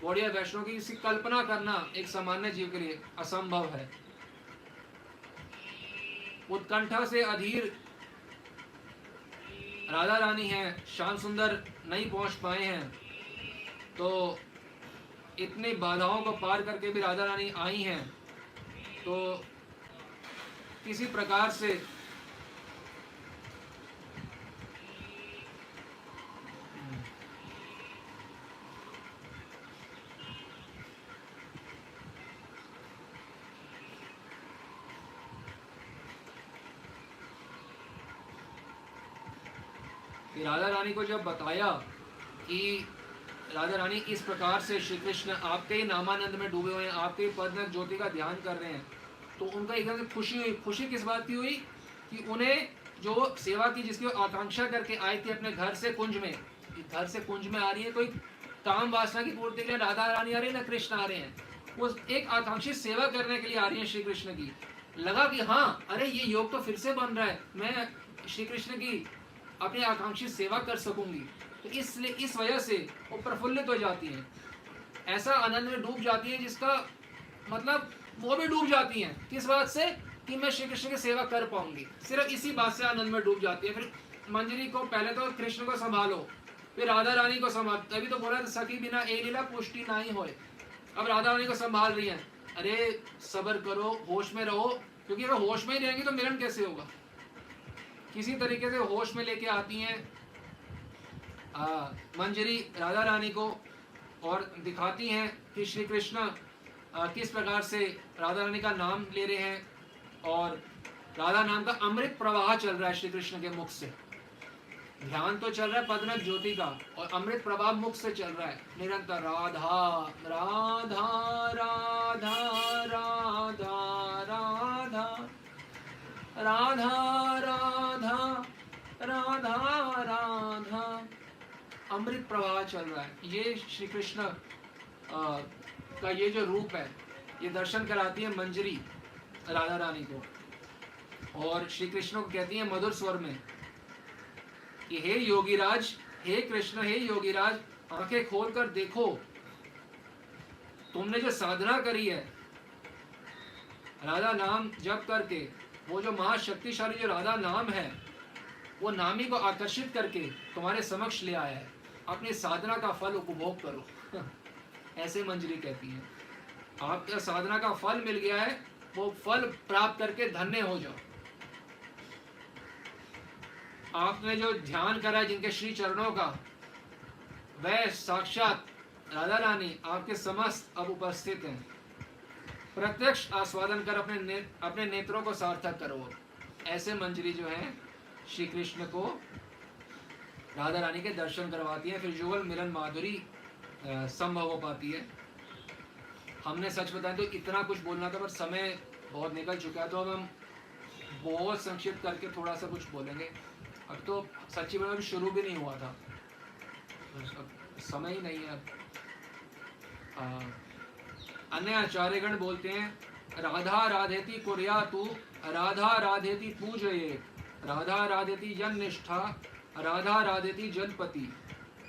गौड़िया वैष्णव की, इसकी कल्पना करना एक सामान्य जीव के लिए असंभव है। उत्कंठा से अधीर राधा रानी हैं, श्याम सुंदर नहीं पहुंच पाए हैं, तो इतनी बाधाओं को पार करके भी राधा रानी आई हैं, तो किसी प्रकार से राधा रानी को जब बताया कि राधा रानी इस प्रकार से श्री कृष्ण आपके ही नामानंद में डूबे हुए हैं, आपके ही पद में ज्योति का ध्यान कर रहे हैं, तो उनका एकदम से खुशी हुई। खुशी किस बात की हुई? कि उन्हें जो सेवा की जिसकी आकांक्षा करके आई थी अपने घर से कुंज में, घर से कुंज में आ रही है, कोई काम वासना की पूर्ति के लिए राधा रानी आ रही है ना कृष्ण आ रहे हैं, वो एक आकांक्षित सेवा करने के लिए आ रही है श्री कृष्ण की। लगा कि हाँ, अरे ये योग तो फिर से बन रहा है, मैं श्री कृष्ण की अपनी आकांक्षित सेवा कर सकूंगी। तो इसलिए इस वजह से वो प्रफुल्लित हो जाती हैं, ऐसा आनंद में डूब जाती है जिसका मतलब वो भी डूब जाती हैं। किस बात से? कि मैं श्री कृष्ण की सेवा कर पाऊंगी, सिर्फ इसी बात से आनंद में डूब जाती है। फिर मंजरी को पहले तो कृष्ण को संभालो, फिर राधा रानी को संभाल, तभी तो बोला सखी बिना ए लीला पुष्टि नहीं होए। अब राधा रानी को संभाल रही है, अरे सब्र करो, होश में रहो, क्योंकि अगर होश में ही रहेंगी तो मिलन कैसे होगा। किसी तरीके से होश में लेके आती हैं मंजरी राधा रानी को, और दिखाती हैं कि श्री कृष्ण किस प्रकार से राधा रानी का नाम ले रहे हैं, और राधा नाम का अमृत प्रवाह चल रहा है श्री कृष्ण के मुख से। ध्यान तो चल रहा है पद्मनाभ ज्योति का, और अमृत प्रवाह मुख से चल रहा है निरंतर, राधा राधा राधा राधा राधा राधा राधा राधा राधा, अमृत प्रवाह चल रहा है। ये श्री कृष्ण का ये जो रूप है, ये दर्शन कराती है मंजरी राधा रानी को, और श्री कृष्ण को कहती है मधुर स्वर में कि हे योगीराज, हे कृष्ण, हे योगीराज, आंखें खोलकर देखो, तुमने जो साधना करी है राधा नाम जप करके, वो जो महाशक्तिशाली जो राधा नाम है, वो नामी को आकर्षित करके तुम्हारे समक्ष ले आया है, अपनी साधना का फल उपभोग करो। ऐसे मंजरी कहती है, आपका साधना का फल मिल गया है, वो फल प्राप्त करके धन्य हो जाओ। आपने जो ध्यान करा जिनके श्री चरणों का, वह साक्षात राधा रानी आपके समस्त अब उपस्थित हैं। प्रत्यक्ष आस्वादन कर अपने नेत्रों को सार्थक करो। ऐसे मंजरी जो है श्री कृष्ण को राधा रानी के दर्शन करवाती है, फिर युगल मिलन माधुरी संभव हो पाती है। हमने सच बताएं तो इतना कुछ बोलना था, पर समय बहुत निकल चुका है, तो हम बहुत संक्षिप्त करके थोड़ा सा कुछ बोलेंगे। अब तो सच्ची बात शुरू भी नहीं हुआ था, समय ही नहीं है। अन्य आचार्यगण बोलते हैं राधा राधेति कुर्या तू, राधा राधेति पूजये, राधा राधेति जन निष्ठा, राधा राधेति जनपति,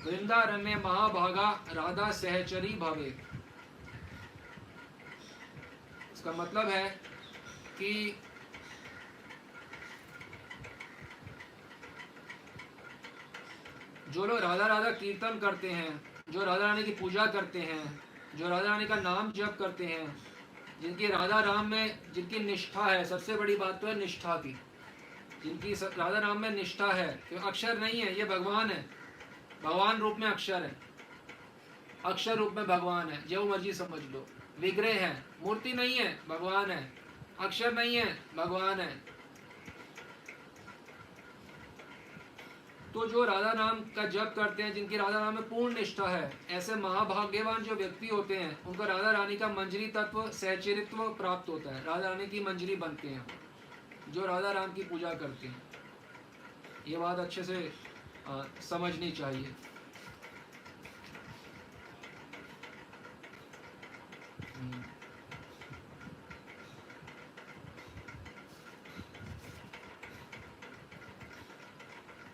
वृंदारण्य महाभागा राधा सहचरी भवे। इसका मतलब है कि जो लोग राधा राधा कीर्तन करते हैं, जो राधा रानी की पूजा करते हैं, जो राधा रानी का नाम जप करते हैं, जिनकी राधा राम में जिनकी निष्ठा है, सबसे बड़ी बात तो है निष्ठा की, जिनकी राधा राम में निष्ठा है, क्योंकि अक्षर नहीं है, ये भगवान है, भगवान रूप में अक्षर है, अक्षर रूप में भगवान है, जो मर्जी समझ लो। विग्रह है, मूर्ति नहीं है, भगवान है, अक्षर नहीं है, भगवान है। तो जो राधा नाम का जप करते हैं, जिनकी राधा नाम में पूर्ण निष्ठा है, ऐसे महाभाग्यवान जो व्यक्ति होते हैं, उनको राधा रानी का मंजरी तत्व सहचरित्व प्राप्त होता है, राधा रानी की मंजरी बनते हैं जो राधा राम की पूजा करते हैं। ये बात अच्छे से समझनी चाहिए।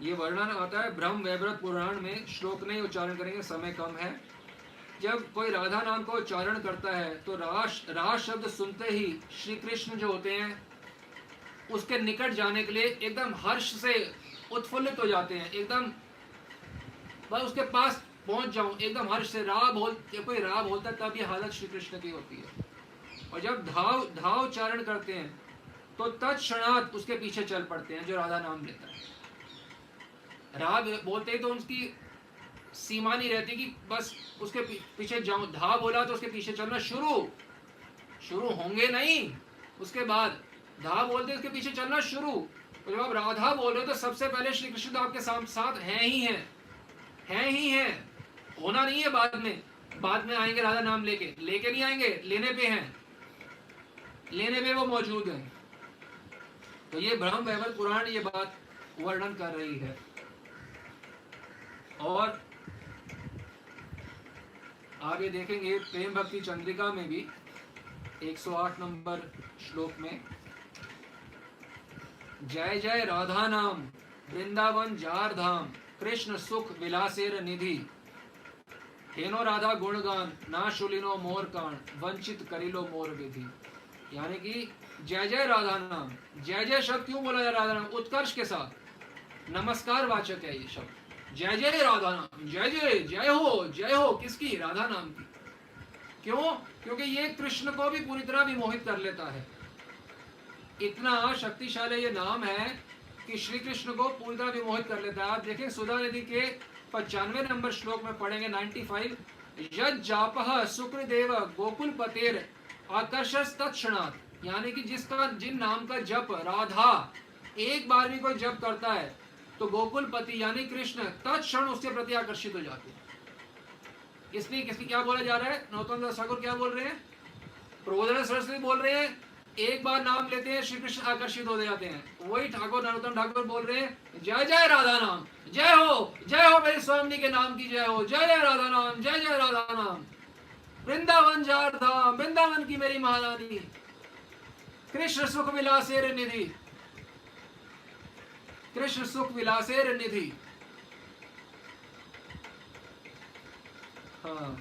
ये वर्णन आता है ब्रह्म वैवर्त पुराण में, श्लोक नहीं उच्चारण करेंगे, समय कम है। जब कोई राधा नाम का उच्चारण करता है तो रास शब्द सुनते ही श्री कृष्ण जो होते हैं उसके निकट जाने के लिए एकदम हर्ष से उत्फुल्लित हो जाते हैं, एकदम बस उसके पास पहुंच जाऊं, एकदम हर्ष से। कोई रा बोलता है तब ये हालत श्री कृष्ण की होती है। और जब धाव उच्चारण करते हैं तो तत्क्षणात उसके पीछे चल पड़ते हैं जो राधा नाम लेता है। राग बोलते ही तो उनकी सीमा नहीं रहती कि बस उसके पीछे जाऊं, धा बोला तो उसके पीछे चलना शुरू होंगे नहीं, उसके बाद धा बोलते उसके पीछे चलना शुरू। तो जब आप राधा बोल रहे हो तो सबसे पहले श्री कृष्ण तो आपके साथ हैं ही हैं, होना नहीं है बाद में आएंगे राधा नाम लेके नहीं आएंगे, लेने पे वो मौजूद हैं। तो ये ब्रह्म वैवर्त पुराण ये बात वर्णन कर रही है। और आप ये देखेंगे प्रेम भक्ति चंद्रिका में भी 108 नंबर श्लोक में, जय जय राधा नाम वृंदावन जार धाम, कृष्ण सुख विलासेर निधि, हेनो राधा गुणगान ना शुलिनो मोर कान, वंचित करिलो मोर विधि। यानी कि जय जय राधा नाम, जय जय शब्द क्यों बोला जाए राधा नाम? उत्कर्ष के साथ, नमस्कार वाचक है ये शब्द। जय जय राधा नाम, जय हो किसकी? राधा नाम की। क्यों? क्योंकि ये कृष्ण को भी पूरी तरह विमोहित कर लेता है। इतना शक्तिशाली ये नाम है कि श्री कृष्ण को पूरी तरह विमोहित कर लेता है। आप देखें सुधा नदी के 95 नंबर श्लोक में पढ़ेंगे 95, यद जापः सुकृदेव गोकुल पतेर आकर्षस तत्क्षणात्, यानी कि जिन नाम का जप राधा एक बार भी कोई जप करता है तो गोकुल पति यानी कृष्ण तत्क्षण उसके प्रति आकर्षित हो जाते हैं। इसलिए किसकी क्या बोला जा रहा है? नरोत्तम दास ठाकुर क्या बोल रहे हैं? प्रबोधन सरस्वती बोल रहे हैं एक बार नाम लेते हैं श्री कृष्ण आकर्षित हो जाते हैं। वही ठाकुर नरोत्तम ठाकुर बोल रहे हैं जय जय राधा नाम, जय हो मेरे स्वामी के नाम की जय हो, जय जय राधा नाम, जय जय राधा नाम। वृंदावन जार धाम, वृंदावन की मेरी महारानी, कृष्ण सुख विलासेर निधि, कृष्ण सुख विलासेर निधि। हाँ,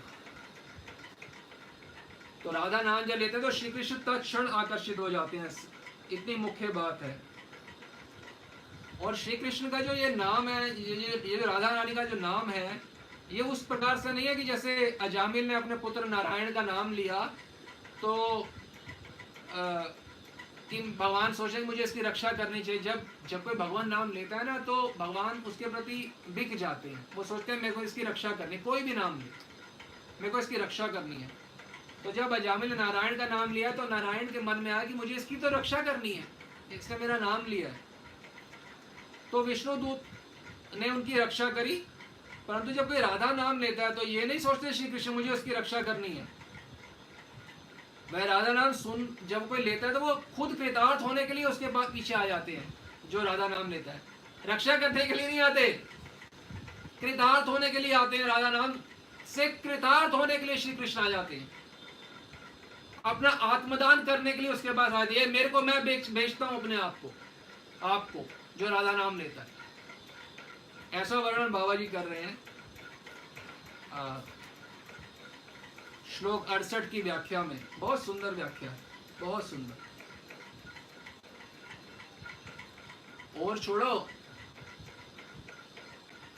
तो राधा नाम जब लेते हैं तो श्री कृष्ण तत्क्षण आकर्षित हो जाते हैं। इतनी मुख्य बात है। और श्री कृष्ण का जो ये नाम है, ये जो राधा रानी का जो नाम है, ये उस प्रकार से नहीं है कि जैसे अजामिल ने अपने पुत्र नारायण का नाम लिया तो कि भगवान सोचे मुझे इसकी रक्षा करनी चाहिए। जब कोई भगवान नाम लेता है ना तो भगवान उसके प्रति बिक जाते हैं। वो सोचते हैं मेरे को इसकी रक्षा करनी, कोई भी नाम ले मेरे को इसकी रक्षा करनी है। तो जब अजामिल ने नारायण का नाम लिया तो नारायण के मन में आया कि मुझे इसकी तो रक्षा करनी है, इसने मेरा नाम लिया है। तो विष्णुदूत ने उनकी रक्षा करी। परंतु जब कोई राधा नाम लेता है तो ये नहीं सोचते श्री कृष्ण मुझे उसकी रक्षा करनी है। वह राधा नाम सुन जब कोई लेता है तो वो खुद कृतार्थ होने के लिए उसके बाद पीछे आ जाते हैं। जो राधा नाम लेता है रक्षा करने के लिए नहीं आते, कृतार्थ होने के लिए आते हैं। राधा नाम से कृतार्थ होने के लिए श्री कृष्ण आ जाते हैं। अपना आत्मदान करने के लिए उसके पास आते हैं। मेरे को मैं बेचता हूं अपने आप को, आपको जो राधा नाम लेता है। ऐसा वर्णन बाबा जी कर रहे हैं श्लोक 68 की व्याख्या में। बहुत सुंदर व्याख्या है, बहुत सुंदर। और छोड़ो,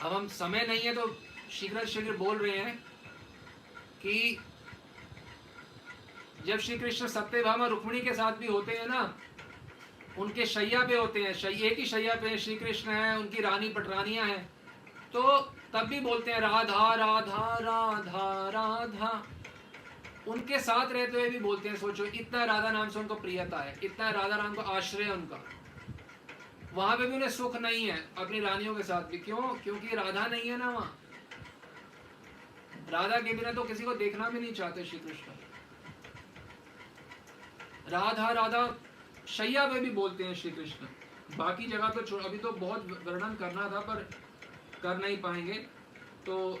अब हम समय नहीं है तो शीघ्र शीघ्र बोल रहे हैं कि जब श्री कृष्ण सत्यभामा रुक्मिणी के साथ भी होते हैं ना, उनके शैया पे होते हैं, एक ही शैया पे श्री कृष्ण है, उनकी रानी पटरानियां हैं, तो तब भी बोलते हैं राधा राधा राधा राधा। उनके साथ रहते हुए भी बोलते हैं। सोचो इतना राधा नाम से उनको प्रियता है, इतना राधा नाम को आश्रय है उनका। वहां पे भी उन्हें सुख नहीं है अपनी रानियों के साथ भी। क्यों? क्योंकि राधा नहीं है ना वहां। राधा के बिना तो किसी को देखना भी नहीं चाहते श्री कृष्ण। राधा राधा शैया पे भी बोलते हैं श्री कृष्ण। बाकी जगह तो अभी तो बहुत वर्णन करना था पर कर नहीं पाएंगे। तो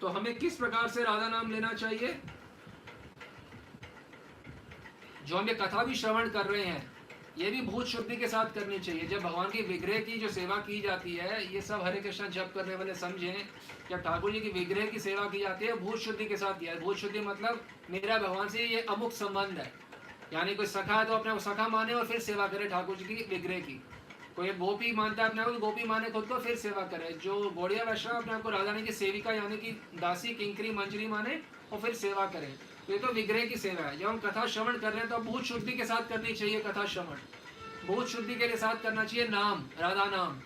हमें किस प्रकार से राधा नाम लेना चाहिए? जो हम ये कथा भी श्रवण कर रहे हैं ये भी भूत शुद्धि के साथ करनी चाहिए। जब भगवान की विग्रह की जो सेवा की जाती है, ये सब हरे कृष्ण जप करने वाले समझें, जब ठाकुर जी की विग्रह की सेवा की जाती है भूत शुद्धि के साथ किया है। भूत शुद्धि मतलब मेरा भगवान से ये अमुक संबंध है। यानी कोई सखा है तो अपने सखा माने और फिर सेवा करे ठाकुर जी की विग्रह की। कोई गोपी मानता है अपने आप को, गोपी माने खुद को, फिर सेवा करे। जो गौड़िया वैष्णव अपने आप को राधा रानी की सेविका यानी कि दासी किंकरी मंजरी माने और फिर सेवा करे। तो ये तो विग्रह की सेवा है। जब हम कथा श्रवण कर रहे हैं तो भूत शुद्धि के साथ करनी चाहिए कथा श्रवण। भूत शुद्धि के लिए साथ करना चाहिए नाम, राधा नाम,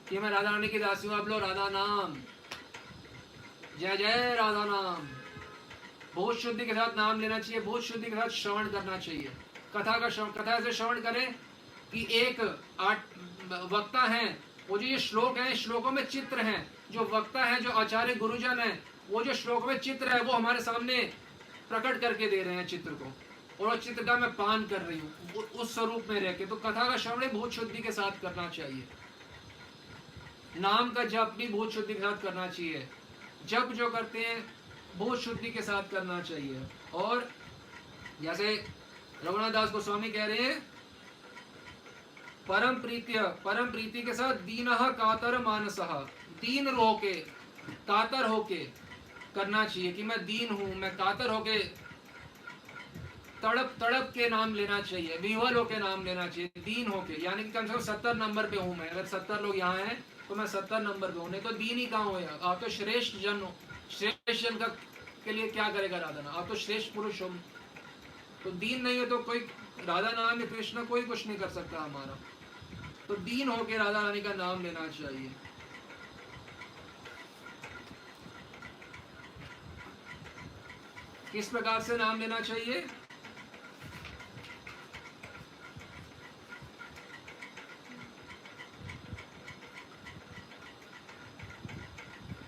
कि मैं राधा रानी की दासी हूँ, आप लो राधा नाम, जय जय राधा नाम। भूत शुद्धि के साथ नाम लेना चाहिए, भूत शुद्धि के साथ श्रवण करना चाहिए। कथा ऐसे श्रवण करें कि एक वक्ता है, वो जो ये श्लोक है, श्लोकों में चित्र हैं। जो वक्ता है, जो आचार्य गुरुजन है, वो जो श्लोक में चित्र है वो हमारे सामने प्रकट करके दे रहे हैं चित्र को, और उस चित्र का मैं पान कर रही हूँ उस स्वरूप में रह के। तो कथा का श्रवण भूत शुद्धि के साथ करना चाहिए। नाम का जप भी भूत शुद्धि के साथ करना चाहिए। जप जो करते हैं भूत शुद्धि के साथ करना चाहिए। और जैसे रघुनाथ दास गोस्वामी कह रहे हैं, परम प्रीति के साथ दीनः कातर मानसः, दीन होके, कातर होके करना चाहिए कि मैं दीन हूं, मैं कातर होके, तड़प के नाम लेना चाहिए, विह्वल होके नाम लेना चाहिए, दीन होके। यानी कि कम से कम 70 नंबर पे हूं मैं। अगर 70 लोग यहाँ हैं तो मैं 70 नंबर पे हूँ, नहीं तो दीन ही कहाँ हो यार। आप तो श्रेष्ठ जन हो। श्रेष्ठ जन का के लिए क्या करेगा राधा नाम? आप तो श्रेष्ठ पुरुष हो। तो दीन नहीं हो तो कोई राधा नाम में कृष्ण कोई कुछ नहीं कर सकता हमारा। तो दीन होके राधा रानी का नाम लेना चाहिए। किस प्रकार से नाम लेना चाहिए?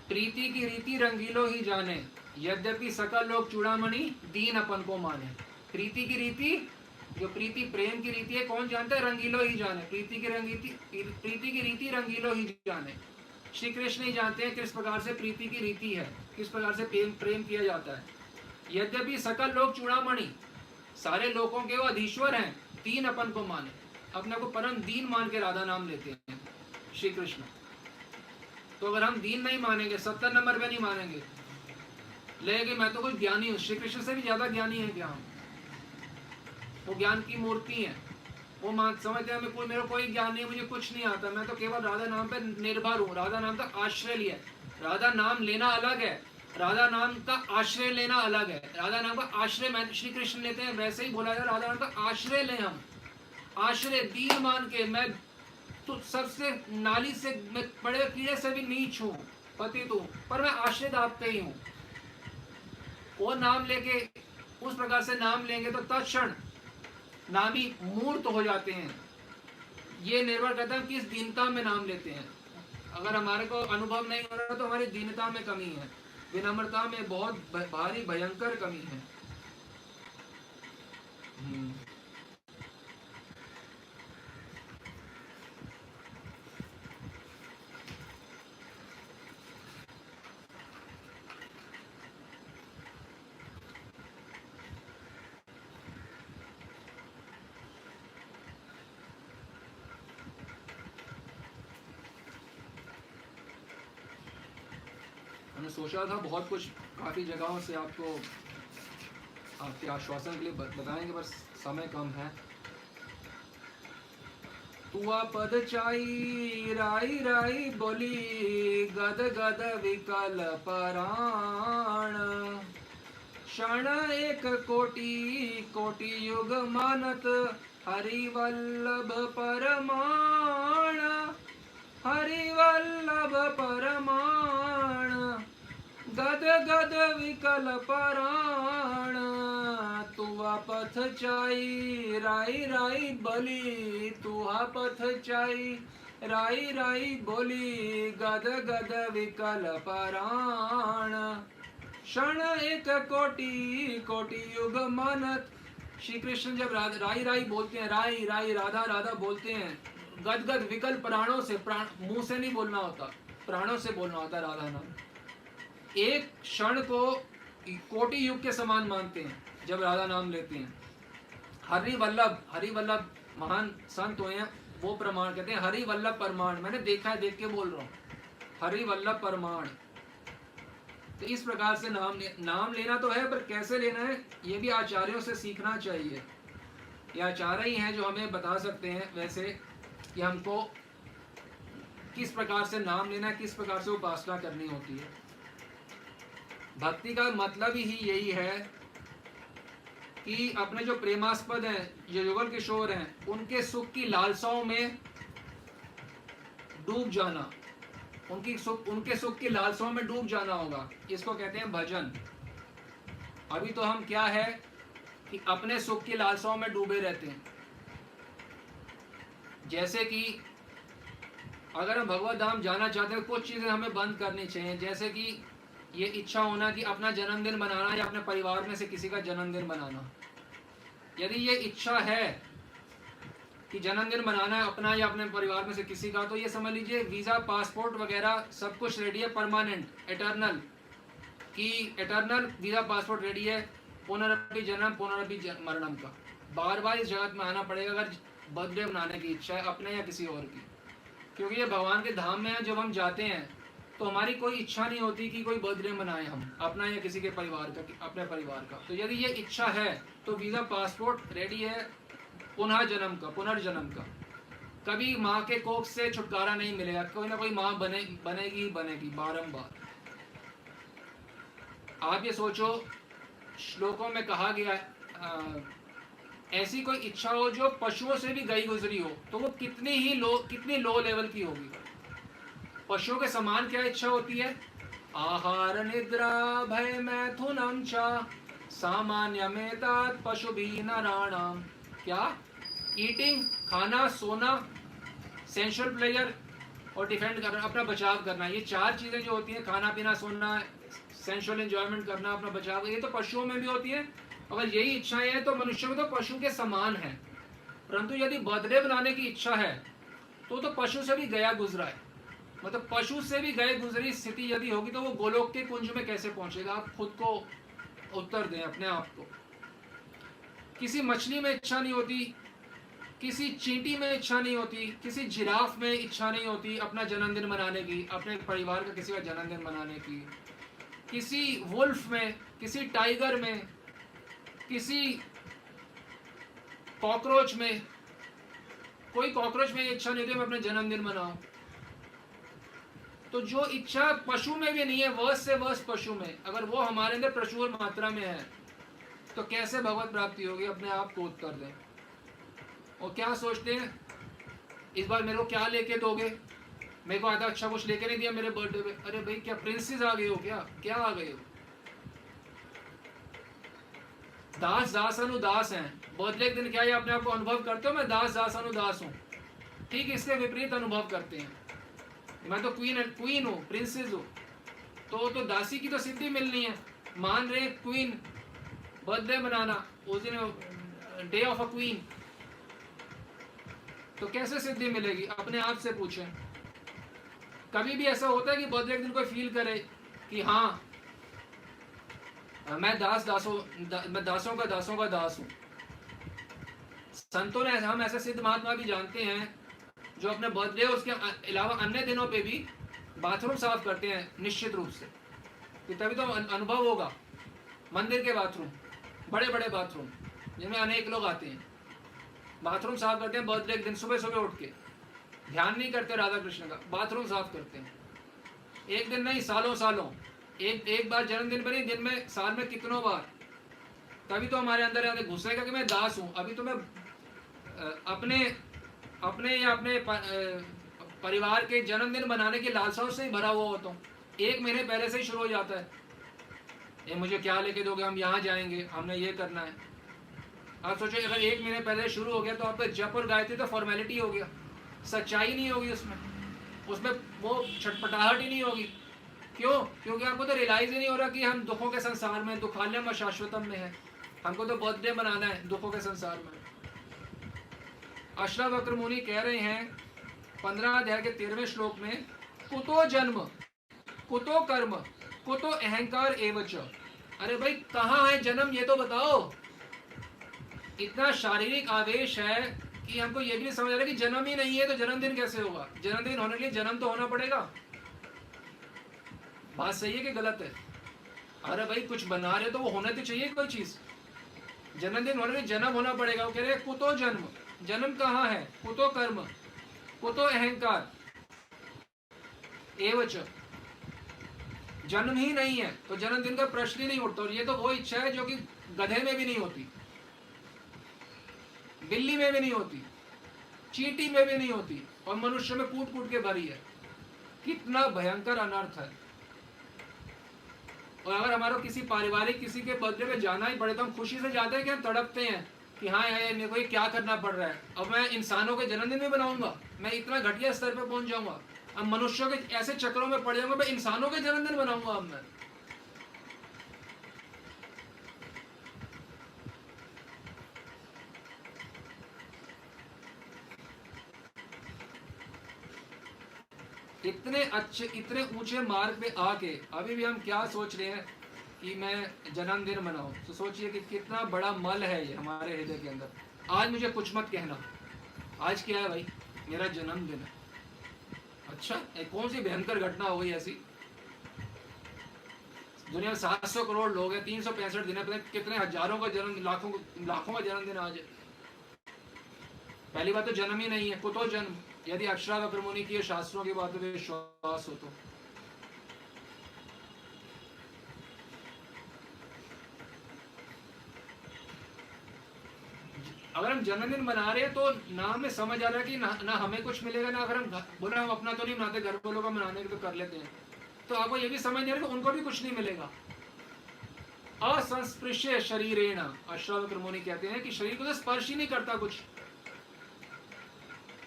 प्रीति की रीति रंगीलो ही जाने, यद्यपि सकल लोग चूड़ामणि दीन अपन को माने। प्रीति की रीति, जो प्रीति प्रेम की रीति है, कौन जानता है? रंगीलो ही जाने। प्रीति की रीति रंगीलो ही जाने। श्री कृष्ण ही जानते हैं किस प्रकार से प्रीति की रीति है, किस प्रकार से प्रेम किया जाता है। यद्यपि सकल लोग चूड़ामणि, सारे लोगों के वो अधीश्वर हैं, दीन अपन को माने, अपने को परम दीन मान के राधा नाम लेते हैं श्री कृष्ण। तो अगर हम दीन नहीं मानेंगे, 70 नंबर पे नहीं मानेंगे, लेकिन मैं तो कुछ ज्ञानी हूँ, श्री कृष्ण से भी ज्यादा ज्ञानी है क्या हम? वो ज्ञान की मूर्ति है, वो समझते हैं कोई मेरा कोई ज्ञान नहीं, मुझे कुछ नहीं आता, मैं तो केवल राधा नाम पे निर्भर हूँ, राधा नाम का आश्रय लिया। राधा नाम लेना अलग है, राधा नाम का आश्रय लेना अलग है। राधा नाम का आश्रय मैं श्री कृष्ण लेते हैं, वैसे ही बोला जाए राधा नाम का आश्रय लें हम, आश्रय दीन मान के। मैं तो सबसे नाली से, मैं बड़े कीड़े से भी नीच हूँ, पतित हूँ, पर मैं आश्रित आपका ही हूँ। वो नाम लेके उस प्रकार से नाम लेंगे तो तत्क्षण नामी मूर्त हो जाते हैं। ये निर्भर करता है किस दीनता में नाम लेते हैं। अगर हमारे को अनुभव नहीं हो रहा तो हमारी दीनता में कमी है, विनम्रता में बहुत भारी भयंकर कमी है। मैंने सोचा था बहुत कुछ काफ़ी जगहों से आपको आपके आश्वासन के लिए बताएंगे, बस समय कम है। तुआ पद चाई राई राई बोली, गद गद विकल पराण, क्षण एक कोटि कोटि युग मानत, हरि वल्लभ परमाण, हरि वल्लभ परमाण, गद गद विकल पराण, तुआ पथ चाई राई राई बोली, तुआ पथ चाई राई राई बोली, गद गद विकल पराण, क्षण एक कोटि कोटि युग मानत। श्री कृष्ण जब राई राई बोलते हैं, राई राई राधा राधा बोलते हैं, गद गद विकल प्राणों से, प्राण मुंह से नहीं बोलना होता, प्राणों से बोलना होता है राधा नाम। एक क्षण को कोटि युग के समान मानते हैं जब राधा नाम लेते हैं। हरि वल्लभ महान संत हुए हैं, वो प्रमाण कहते हैं हरि वल्लभ परमाण। मैंने देखा है, देख के बोल रहा हूँ, हरि वल्लभ परमाण। तो इस प्रकार से नाम लेना तो है, पर कैसे लेना है ये भी आचार्यों से सीखना चाहिए। ये आचार्य ही हैं जो हमें बता सकते हैं वैसे कि हमको किस प्रकार से नाम लेना है, किस प्रकार से उपासना करनी होती है। भक्ति का मतलब ही यही है कि अपने जो प्रेमास्पद हैं, जो युगल किशोर हैं, उनके सुख की लालसाओं में डूब जाना, उनके सुख की लालसाओं में डूब जाना होगा। इसको कहते हैं भजन। अभी तो हम क्या है कि अपने सुख की लालसाओं में डूबे रहते हैं। जैसे कि अगर हम भगवत धाम जाना चाहते हैं, कुछ चीज़ें हमें बंद करनी चाहिए। जैसे कि ये इच्छा होना कि अपना जन्मदिन मनाना या अपने परिवार में से किसी का जन्मदिन मनाना। यदि ये इच्छा है कि जन्मदिन मनाना है अपना या अपने परिवार में से किसी का, तो ये समझ लीजिए वीज़ा पासपोर्ट वगैरह सब कुछ रेडी है, परमानेंट एटर्नल की एटर्नल वीज़ा पासपोर्ट रेडी है, पुनरपि जन्म पुनरपि मरणम का। बार बार इस जगत में आना पड़ेगा अगर बर्थडे मनाने की इच्छा है अपने या किसी और की। क्योंकि ये भगवान के धाम में है, जब हम जाते हैं तो हमारी कोई इच्छा नहीं होती कि कोई बर्थडे मनाए हम अपना या किसी के परिवार का, अपने परिवार का। तो यदि ये इच्छा है तो वीज़ा पासपोर्ट रेडी है पुनर्जन्म का। कभी माँ के कोख से छुटकारा नहीं मिलेगा, कोई ना कोई माँ बनेगी बारंबार। आप ये सोचो, श्लोकों में कहा गया ऐसी कोई इच्छा हो जो पशुओं से भी गई गुजरी हो, तो वो कितनी लो लेवल की होगी। पशुओं के समान क्या इच्छा होती है? आहार निद्रा भय मैथुनम च सामान्यमेतात् पशुभिः नराणाम। क्या? ईटिंग, खाना, सोना, सेंशुअल प्लेजर और डिफेंड करना, अपना बचाव करना, ये चार चीजें जो होती हैं, खाना पीना सोना, सेंशुअल एंजॉयमेंट करना, अपना बचाव, ये तो पशुओं में भी होती है। अगर यही इच्छाएं हैं तो मनुष्य में तो पशु के समान है। परंतु यदि बर्थडे बनाने की इच्छा है तो पशु से भी गया गुजरा है। मतलब पशु से भी गए गुजरी स्थिति यदि होगी तो वो गोलोक के कुंज में कैसे पहुंचेगा? आप खुद को उत्तर दें अपने आप को। किसी मछली में इच्छा नहीं होती, किसी चींटी में इच्छा नहीं होती, किसी जिराफ में इच्छा नहीं होती अपना जन्मदिन मनाने की, अपने परिवार का किसी का जन्मदिन मनाने की। किसी वुल्फ में, किसी टाइगर में, किसी कॉकरोच में, कोई कॉकरोच में इच्छा नहीं होती मैं अपना जन्मदिन मनाऊं। तो जो इच्छा पशु में भी नहीं है, वर्ष से वर्ष पशु में, अगर वो हमारे अंदर प्रचुर मात्रा में है तो कैसे भगवत प्राप्ति होगी? अपने आप को उत्तर दें। और क्या सोचते हैं इस बार मेरे को क्या लेके दोगे? मेरे को आधा अच्छा कुछ लेके नहीं दिया मेरे बर्थडे पे। अरे भाई क्या प्रिंसेस आ गए हो? क्या आ गए हो? दास दास अनुदास हैं। बर्थडे के दिन क्या ये अपने आप को अनुभव करते हो मैं दास दास अनुदास हूँ? ठीक इसके विपरीत अनुभव करते हैं। मैं तो क्वीन हूँ, प्रिंसेस हूँ। तो दासी की तो सिद्धि मिलनी है। मान रहे क्वीन, बर्थडे मनाना उस दिन डे ऑफ अ क्वीन, तो कैसे सिद्धि मिलेगी? अपने आप से पूछें। कभी भी ऐसा होता है कि बर्थडे के दिन कोई फील करे कि हाँ मैं दासों का दास हूँ। संतों ने, हम ऐसे सिद्ध महात्मा भी जानते हैं जो अपने बर्थडे उसके अलावा अन्य दिनों पे भी बाथरूम साफ करते हैं निश्चित रूप से, कि तभी तो अनुभव होगा। मंदिर के बाथरूम, बड़े बड़े बाथरूम जिनमें अनेक लोग आते हैं, बाथरूम साफ करते हैं बर्थडे के दिन सुबह सुबह उठ के। ध्यान नहीं करते राधा कृष्ण का, बाथरूम साफ करते हैं। एक दिन नहीं, सालों सालों। एक बार जन्मदिन पर नहीं, दिन में, साल में कितनों बार। तभी तो हमारे अंदर घुसेगा कि मैं दास हूँ। अभी तो मैं अपने या अपने परिवार के जन्मदिन बनाने की लालसाओं से ही भरा हुआ होता हूँ। एक महीने पहले से ही शुरू हो जाता है, ये मुझे क्या लेके दोगे, हम यहाँ जाएंगे, हमने ये करना है। आप सोचो अगर एक महीने पहले शुरू हो गया तो आपका जप और गायत्री तो फॉर्मेलिटी हो गया, सच्चाई नहीं होगी उसमें वो छटपटाहट ही नहीं होगी। क्यों? क्योंकि आपको तो रियलाइज ही नहीं हो रहा कि हम दुखों के संसार में, दुखालयम अशाश्वतम में है। हमको तो बर्थडे मनाना है दुखों के संसार में। अश्रावक्र मुनि कह रहे हैं 15 अध्याय के 13वें श्लोक में, कुतो जन्म, कुतो कर्म, कुतो अहंकार एवच। अरे भाई कहाँ है जन्म, ये तो बताओ। इतना शारीरिक आवेश है कि हमको ये भी समझ आ रहा है कि जन्म ही नहीं है तो जन्मदिन कैसे होगा? जन्मदिन होने के लिए जन्म तो होना पड़ेगा। बात सही है कि गलत है? अरे भाई कुछ बना रहे तो वो होना तो चाहिए कोई चीज। जन्मदिन होने के लिए जन्म होना पड़ेगा। वो कह रहे कुतो जन्म, जन्म कहाँ है? कुतो कर्म, कुतो अहंकार एवच। जन्म ही नहीं है तो जन्मदिन का प्रश्न ही नहीं उठता। और ये तो वो इच्छा है जो कि गधे में भी नहीं होती, बिल्ली में भी नहीं होती, चींटी में भी नहीं होती, और मनुष्य में कूट कूट के भरी है। कितना भयंकर अनर्थ है। और अगर हमारा किसी पारिवारिक किसी के बर्थडे पे जाना ही पड़े तो हम खुशी से जाते हैं कि हम तड़पते हैं कि हाँ यार मेरे को ये क्या करना पड़ रहा है। अब मैं इंसानों के जन्मदिन में बनाऊंगा, मैं इतना घटिया स्तर पे पहुंच जाऊंगा। अब मनुष्यों के ऐसे चक्रों में पड़ जाऊंगा, मैं इंसानों के जन्मदिन बनाऊंगा अब मैं। इतने अच्छे, इतने ऊंचे मार्ग पे आके अभी भी हम क्या सोच रहे हैं कि मैं जन्मदिन मनाऊं। तो सोचिए कि कितना बड़ा मल है ये हमारे हृदय के अंदर। आज मुझे कुछ मत कहना, आज क्या है भाई? मेरा जन्मदिन है। अच्छा, एक कौन सी भयंकर घटना हो गई ऐसी? दुनिया में 700 करोड़ लोग हैं, 365 दिन है, कितने हजारों का जन्म, लाखों का जन्मदिन आज है। पहली बात तो जन्म ही नहीं है, कुतो जन्म। यदि अक्षरावक्र मुनि की शास्त्रों की बातों पे विश्वास हो तो अगर हम जन्मदिन मना रहे हैं तो ना हमें समझ आ रहा है कि ना हमें कुछ मिलेगा, ना अगर हम बोले हम अपना तो नहीं मनाते, घर वालों का मनाने के तो कर लेते हैं, तो आपको ये भी समझ नहीं आ रहा कि उनको भी कुछ नहीं मिलेगा। असंस्पृश्य शरीरेण, अश्रावकर मुनि कहते हैं कि शरीर को तो स्पर्श ही नहीं करता कुछ।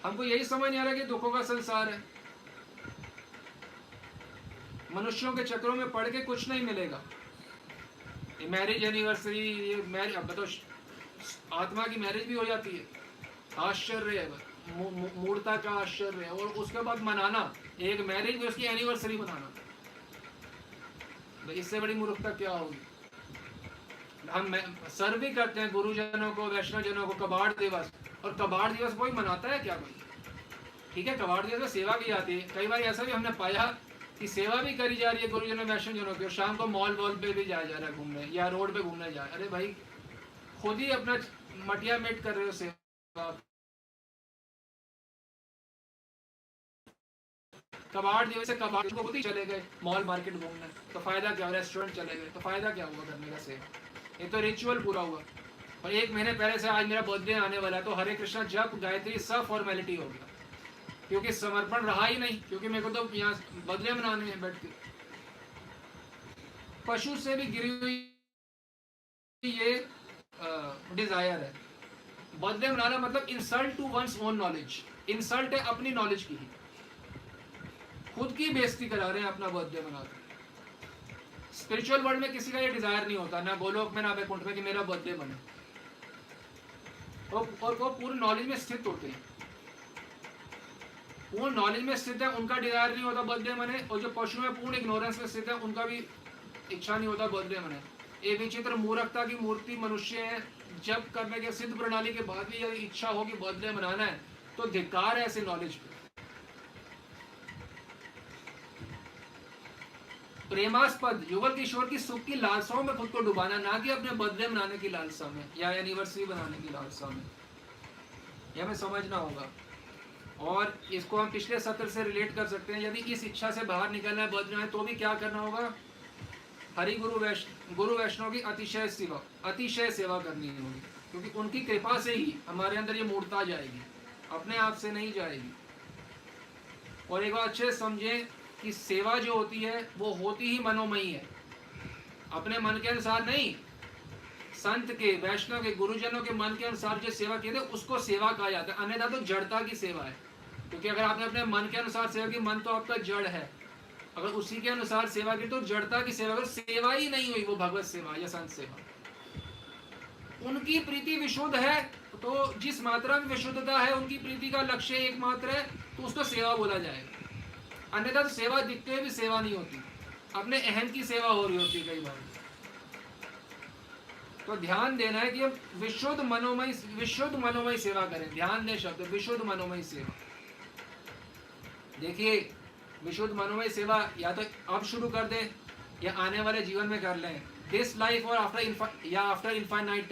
हमको यही समझ नहीं आ रहा कि दुखों का संसार है, मनुष्यों के चक्रों में पड़ के कुछ नहीं मिलेगा। ये मैरिज एनिवर्सरी, ये मैरिज, अब बताओ आत्मा की मैरिज भी हो जाती है, आश्चर्य है, मूर्ता का आश्चर्य है। और उसके बाद मनाना, एक मैरिज में उसकी एनिवर्सरी मनाना, इससे बड़ी मूर्खता क्या होगी। हम सर्व भी करते हैं गुरुजनों को, वैष्णव जनों को कबाड़ दिवस, और कबाड़ दिवस कोई मनाता है क्या कोई? ठीक है, कबाड़ दिवस में सेवा की जाती है, कई बार ऐसा भी हमने पाया कि सेवा भी करी जा रही है गुरुजनों वैष्णव जनों की, और शाम को मॉल वॉल पे भी जाया जा रहा है घूमने, या रोड पे घूमने जा। अरे भाई, खुद ही अपना मटिया मेट कर रहे हो सेवा। कबाड़ दिवस से कबाड़ को खुद ही चले गए मॉल मार्केट घूमने, तो फायदा क्या? रेस्टोरेंट चले गए, तो फायदा क्या हुआ करने का सेवा? ये तो रिचुअल पूरा हुआ। और एक महीने पहले से आज मेरा बर्थडे आने वाला है, तो हरे कृष्णा जप गायत्री सब फॉर्मेलिटी हो गया, क्योंकि समर्पण रहा ही नहीं, क्योंकि मेरे को तो यहाँ बर्थडे मनाने हैं बैठ के। पशु से भी गिरी हुई ये डिजायर है। बर्थडे मनाना मतलब insult to one's own knowledge, insult है अपनी नॉलेज की ही, खुद की बेइज्जती करा रहे हैं अपना बर्थडे मनाकर। स्पिरिचुअल वर्ल्ड में किसी का ये डिजायर नहीं होता, ना गोलोक में ना वैकुंठ में, कि मेरा बर्थडे बने, और वो पूर्ण नॉलेज में स्थित होते हैं, पूर्ण नॉलेज में स्थित है, उनका डिजायर नहीं होता बर्थडे मने। और जो पशु में पूर्ण इग्नोरेंस में स्थित है, उनका भी इच्छा नहीं होता बर्थडे मने। ये विचित्र मूर्खता की मूर्ति मनुष्य है। जब करने के सिद्ध प्रणाली के बाद भी यदि इच्छा होगी बर्थडे मनाना है, तो धिक्कार है ऐसे नॉलेज पे। प्रेमास्पद युगल किशोर की सुख की लालसाओं में खुद को डुबाना, ना कि अपने बर्थडे मनाने की लालसा में या एनिवर्सरी बनाने की लालसा में। यह हमें समझना होगा। और इसको हम पिछले सत्र से रिलेट कर सकते हैं। यदि इस इच्छा से बाहर निकलना है, बदलना है, तो भी क्या करना होगा? हरि गुरु वैष्णव की अतिशय सेवा करनी होगी, क्योंकि उनकी कृपा से ही हमारे अंदर ये मूर्ता जाएगी, अपने आप से नहीं जाएगी। और एक बात अच्छे समझें कि सेवा जो होती है वो होती ही मनोमयी है, अपने मन के अनुसार नहीं। संत के, वैष्णव के, गुरुजनों के मन के अनुसार जो सेवा की जाती है उसको सेवा कहा जाता है, अन्यथा तो जड़ता की सेवा है। क्योंकि अगर आपने अपने मन के अनुसार सेवा की, मन तो आपका जड़ है, अगर उसी के अनुसार सेवा की तो जड़ता की सेवा। अगर सेवा ही नहीं हुई वो भगवत सेवा या संत सेवा, उनकी प्रीति विशुद्ध है, तो जिस मात्रा में विशुद्धता है उनकी प्रीति का लक्ष्य एकमात्र है, तो उसको सेवा बोला जाएगा। अन्यथा तो सेवा दिखते हुए भी सेवा नहीं होती, अपने अहम की सेवा हो रही होती कई बार। तो ध्यान देना है कि हम विशुद्ध मनोमय सेवा करें। ध्यान दें शब्द विशुद्ध मनोमय सेवा। देखिए, विशुद्ध मनोमय सेवा या तो अब शुरू कर दें या आने वाले जीवन में कर लें, दिस लाइफ और आफ्टर इनफाइनाइट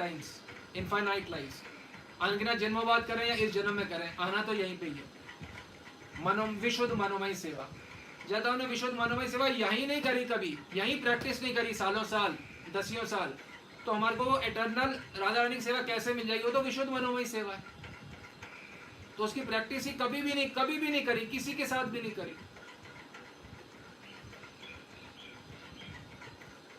लाइफ। अनगिनत जन्मों बाद करें या इस जन्म में करें, आना तो यहीं पे ही है। विशुद्ध मनोमय सेवा। जब हमने विशुद्ध मनोमय सेवा यहीं नहीं करी, कभी यहीं प्रैक्टिस नहीं करी सालों साल, दसियों साल, तो हमारे को वो एटर्नल राधा रानी की सेवा कैसे मिल जाएगी? वो तो विशुद्ध मनोमय सेवा है। तो उसकी प्रैक्टिस ही कभी भी नहीं करी, किसी के साथ भी नहीं करी।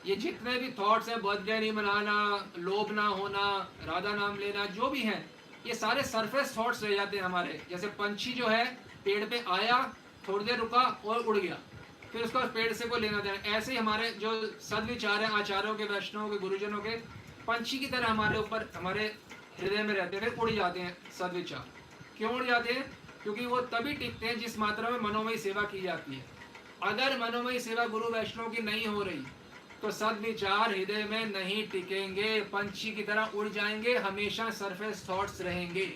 ये जितने भी थॉट्स हैं, बर्थडे नहीं मनाना, लोभ ना होना, राधा नाम लेना, जो भी हैं, ये सारे सरफेस थॉट्स रह जाते हैं हमारे। जैसे पंछी जो है पेड़ पे आया, थोड़ी देर रुका और उड़ गया, फिर उसको पेड़ से को लेना देना। ऐसे ही हमारे जो सदविचार हैं आचार्यों के, वैष्णवों के, गुरुजनों के, पंछी की तरह हमारे ऊपर, हमारे हृदय में रहते हैं, फिर उड़ जाते हैं सदविचार। क्यों उड़ जाते हैं? क्योंकि वो तभी टिकते हैं जिस मात्रा में मनोमय सेवा की जाती है। अगर मनोमय सेवा गुरु वैष्णव की नहीं हो रही तो सदविचार हृदय में नहीं टिकेंगे, पंछी की तरह उड़ जाएंगे, हमेशा सरफेस थॉट्स रहेंगे।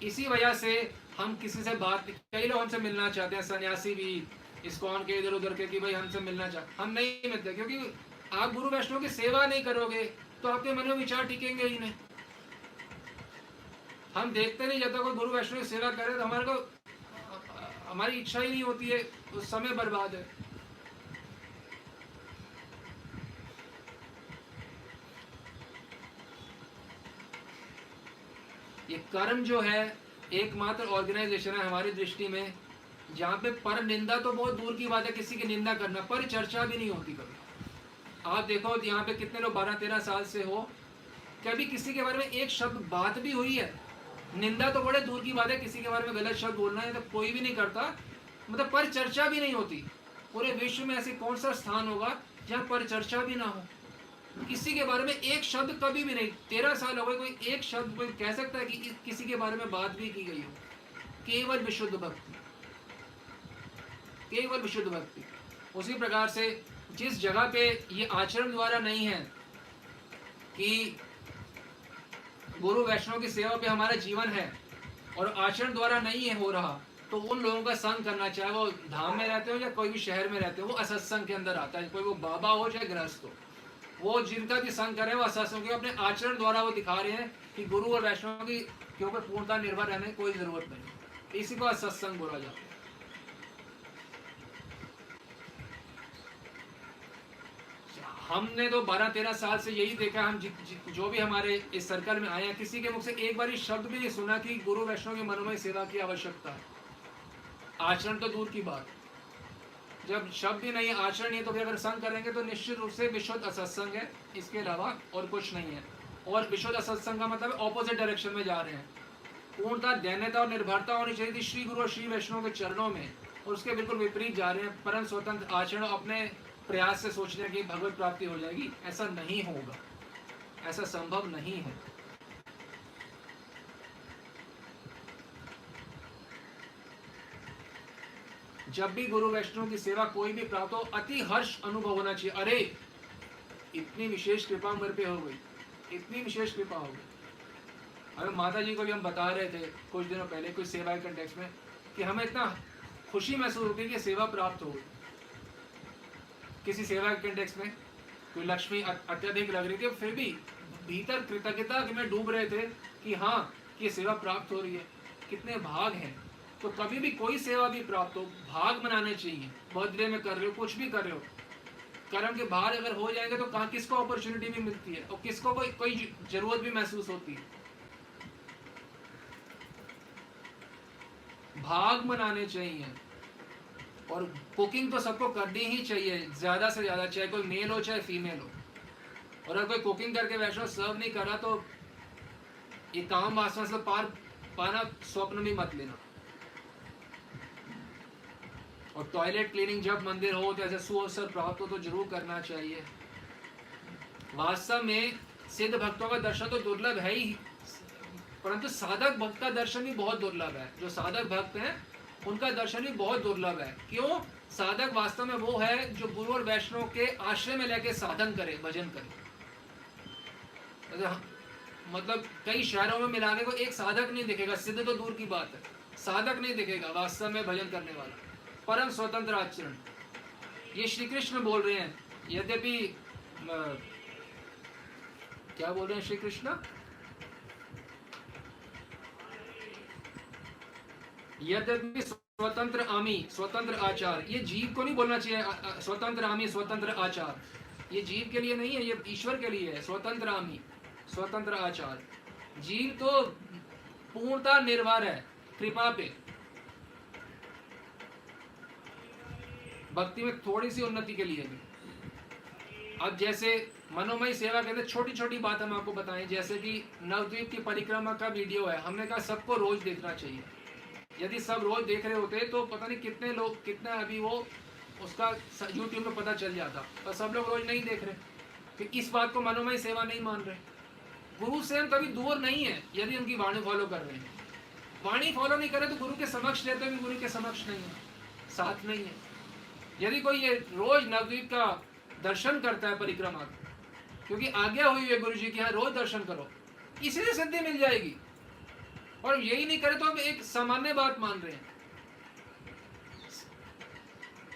इसी वजह से हम किसी से बात, कई लोग हमसे मिलना चाहते हैं, सन्यासी भी, इस्कॉन के इधर उधर के, कि भाई हमसे मिलना चाहते, हम नहीं मिलते, क्योंकि आप गुरु वैष्णव की सेवा नहीं करोगे तो आपके मन में विचार टिकेंगे ही नहीं। हम देखते नहीं, जब तक कोई गुरु वैष्णव की सेवा करे तो हमारे को, हमारी इच्छा ही नहीं होती है, उस समय बर्बाद है। ये कर्म जो है एकमात्र ऑर्गेनाइजेशन है हमारी दृष्टि में जहाँ पे पर निंदा तो बहुत दूर की बात है, किसी की निंदा करना, पर चर्चा भी नहीं होती कभी। आप देखो यहाँ पे कितने लोग 12-13 साल से हो, कभी किसी के बारे में एक शब्द बात भी हुई है? निंदा तो बड़े दूर की बात है, किसी के बारे में गलत शब्द बोलना है तो कोई भी नहीं करता, मतलब पर चर्चा भी नहीं होती। पूरे विश्व में ऐसे कौन सा स्थान होगा जहाँ पर चर्चा भी ना हो? किसी के बारे में एक शब्द कभी भी नहीं। 13 साल हो गए, कोई एक शब्द कोई कह सकता है कि किसी के बारे में बात भी की गई हो? केवल विशुद्ध भक्ति, केवल विशुद्ध भक्ति। उसी प्रकार से जिस जगह पे ये आचरण द्वारा नहीं है कि गुरु वैष्णव की सेवा पे हमारा जीवन है और आचरण द्वारा नहीं है हो रहा, तो उन लोगों का संग करना, चाहे वो धाम में रहते हो या कोई भी शहर में रहते हो, वो असत्संग के अंदर आता है। कोई वो बाबा हो चाहे गृहस्थ हो, वो जिनका भी संग कर रहे हैं वो असत्संग के अपने आचरण द्वारा वो दिखा रहे हैं कि गुरु और वैष्णव की के ऊपर पूर्णता निर्भर रहने की कोई जरूरत नहीं। इसी को असत्संग बोला जाता है। हमने तो 12-13 साल से यही देखा, हम जो भी हमारे इस सर्कल में आए हैं, किसी के मुख से एक बार शब्द भी नहीं सुना कि गुरु वैष्णव की मनोमय सेवा की आवश्यकता है। आचरण तो दूर की बात, जब शब्द भी नहीं है, आचरण नहीं है, तो फिर अगर संग करेंगे तो निश्चित रूप से विशुद्ध असत्संग है, इसके अलावा और कुछ नहीं है। और विशुद्ध असत्संग का मतलब ऑपोजिट डायरेक्शन में जा रहे हैं। पूर्णता, दैन्यता और निर्भरता होनी चाहिए थी श्री गुरु और श्री वैष्णव के चरणों में, और उसके बिल्कुल विपरीत जा रहे हैं। परम स्वतंत्र आचरण, अपने प्रयास से सोचने की भगवत प्राप्ति हो जाएगी, ऐसा नहीं होगा, ऐसा संभव नहीं है। जब भी गुरु वैष्णव की सेवा कोई भी प्राप्त हो, अति हर्ष अनुभव होना चाहिए। अरे इतनी विशेष कृपा मेरे पे हो गई, इतनी विशेष कृपा हो गई। हमें माता जी को भी हम बता रहे थे कुछ दिनों पहले कुछ सेवा के कंटेक्स्ट में कि हमें इतना खुशी महसूस होती है कि सेवा प्राप्त हो गई। किसी सेवा के कंटेक्स्ट में कोई लक्ष्मी अत्यधिक लग रही थी, फिर भी भीतर कृतज्ञता में डूब रहे थे कि हाँ, ये सेवा प्राप्त हो रही है, कितने भाग हैं। तो कभी भी कोई सेवा भी प्राप्त हो, भाग मनाने चाहिए। बर्थडे में कर रहे हो, कुछ भी कर रहे हो, कर्म के बाहर अगर हो जाएंगे तो कहाँ किसको अपॉर्चुनिटी भी मिलती है और किसको कोई जरूरत भी महसूस होती है। भाग मनाने चाहिए। और कुकिंग तो सबको करनी ही चाहिए, ज्यादा से ज्यादा, चाहे कोई मेल हो चाहे फीमेल हो। और अगर कोई कुकिंग करके वैष्णव सर्व नहीं कर रहा तो ये काम वासना से पार पाना स्वप्न भी मत लेना। और टॉयलेट क्लीनिंग जब मंदिर हो तो ऐसे सुअवसर प्राप्त हो तो जरूर करना चाहिए। वास्तव में सिद्ध भक्तों का दर्शन तो दुर्लभ है ही, परंतु साधक भक्त का दर्शन भी बहुत दुर्लभ है। जो साधक भक्त हैं उनका दर्शन भी बहुत दुर्लभ है। क्यों? साधक वास्तव में वो है जो गुरु और वैष्णव के आश्रय में लेके साधन करे, भजन करे। मतलब कई शहरों में मिला के को एक साधक नहीं दिखेगा, सिद्ध तो दूर की बात है, साधक नहीं दिखेगा वास्तव में भजन करने वाला। परम स्वतंत्र आचरण, ये श्री कृष्ण बोल रहे हैं। यद्यपि क्या बोल रहे हैं श्री कृष्ण? यद्यपि स्वतंत्र आमी स्वतंत्र आचार, ये जीव को नहीं बोलना चाहिए स्वतंत्र आमी स्वतंत्र आचार, ये जीव के लिए नहीं है, ये ईश्वर के लिए है। स्वतंत्र आमी स्वतंत्र आचार, जीव तो पूर्णता निर्भर है कृपा पे। भक्ति में थोड़ी सी उन्नति के लिए भी। अब जैसे मनोमय सेवा के अंदर छोटी छोटी बात हम आपको बताएं, जैसे कि नवद्वीप की परिक्रमा का वीडियो है, हमने कहा सबको रोज देखना चाहिए। यदि सब रोज देख रहे होते तो पता नहीं कितने लोग, कितना अभी वो उसका यूट्यूब में पता चल जाता, पर सब लोग रोज नहीं देख रहे कि इस बात को मनोमय सेवा नहीं मान रहे। गुरु से हम कभी दूर नहीं है यदि उनकी वाणी फॉलो कर रहे हैं। वाणी फॉलो नहीं करे तो गुरु के समक्ष रहते भी गुरु के समक्ष नहीं है, साथ नहीं है। यदि कोई ये रोज नवद्वीप का दर्शन करता है परिक्रमा, क्योंकि आज्ञा हुई है गुरु जी की यहाँ रोज दर्शन करो, इसी से सिद्धि मिल जाएगी। और यही नहीं करे तो हम एक सामान्य बात मान रहे हैं,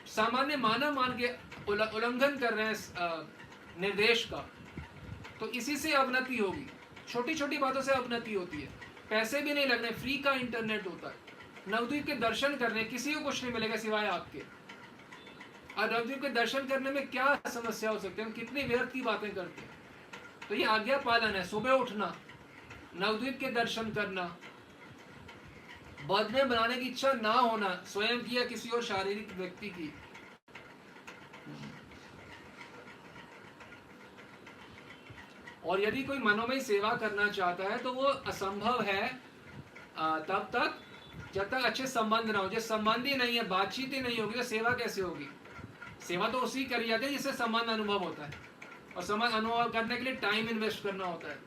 सामान्य मानव मान के उल्लंघन कर रहे हैं निर्देश का, तो इसी से अवनति होगी। छोटी छोटी बातों से अवनति होती है। पैसे भी नहीं लगने, फ्री का इंटरनेट होता है। नवद्वीप के दर्शन करने किसी को कुछ नहीं मिलेगा सिवाय आपके। और नवद्वीप के दर्शन करने में क्या समस्या हो सकती है? हम कितनी व्यर्थ की बातें करते हैं। तो ये आज्ञा पालन है। सुबह उठना, नवद्वीप के दर्शन करना, बर्थडे बनाने की इच्छा ना होना, स्वयं की या किसी और शारीरिक व्यक्ति की, और यदि कोई मनोमय सेवा करना चाहता है तो वो असंभव है तब तक जब तक अच्छे संबंध ना हो। जो संबंध ही नहीं है, बातचीत ही नहीं होगी, तो सेवा कैसे होगी? सेवा तो उसी करी जाती है जिससे संबंध अनुभव होता है, और संबंध अनुभव करने के लिए टाइम इन्वेस्ट करना होता है।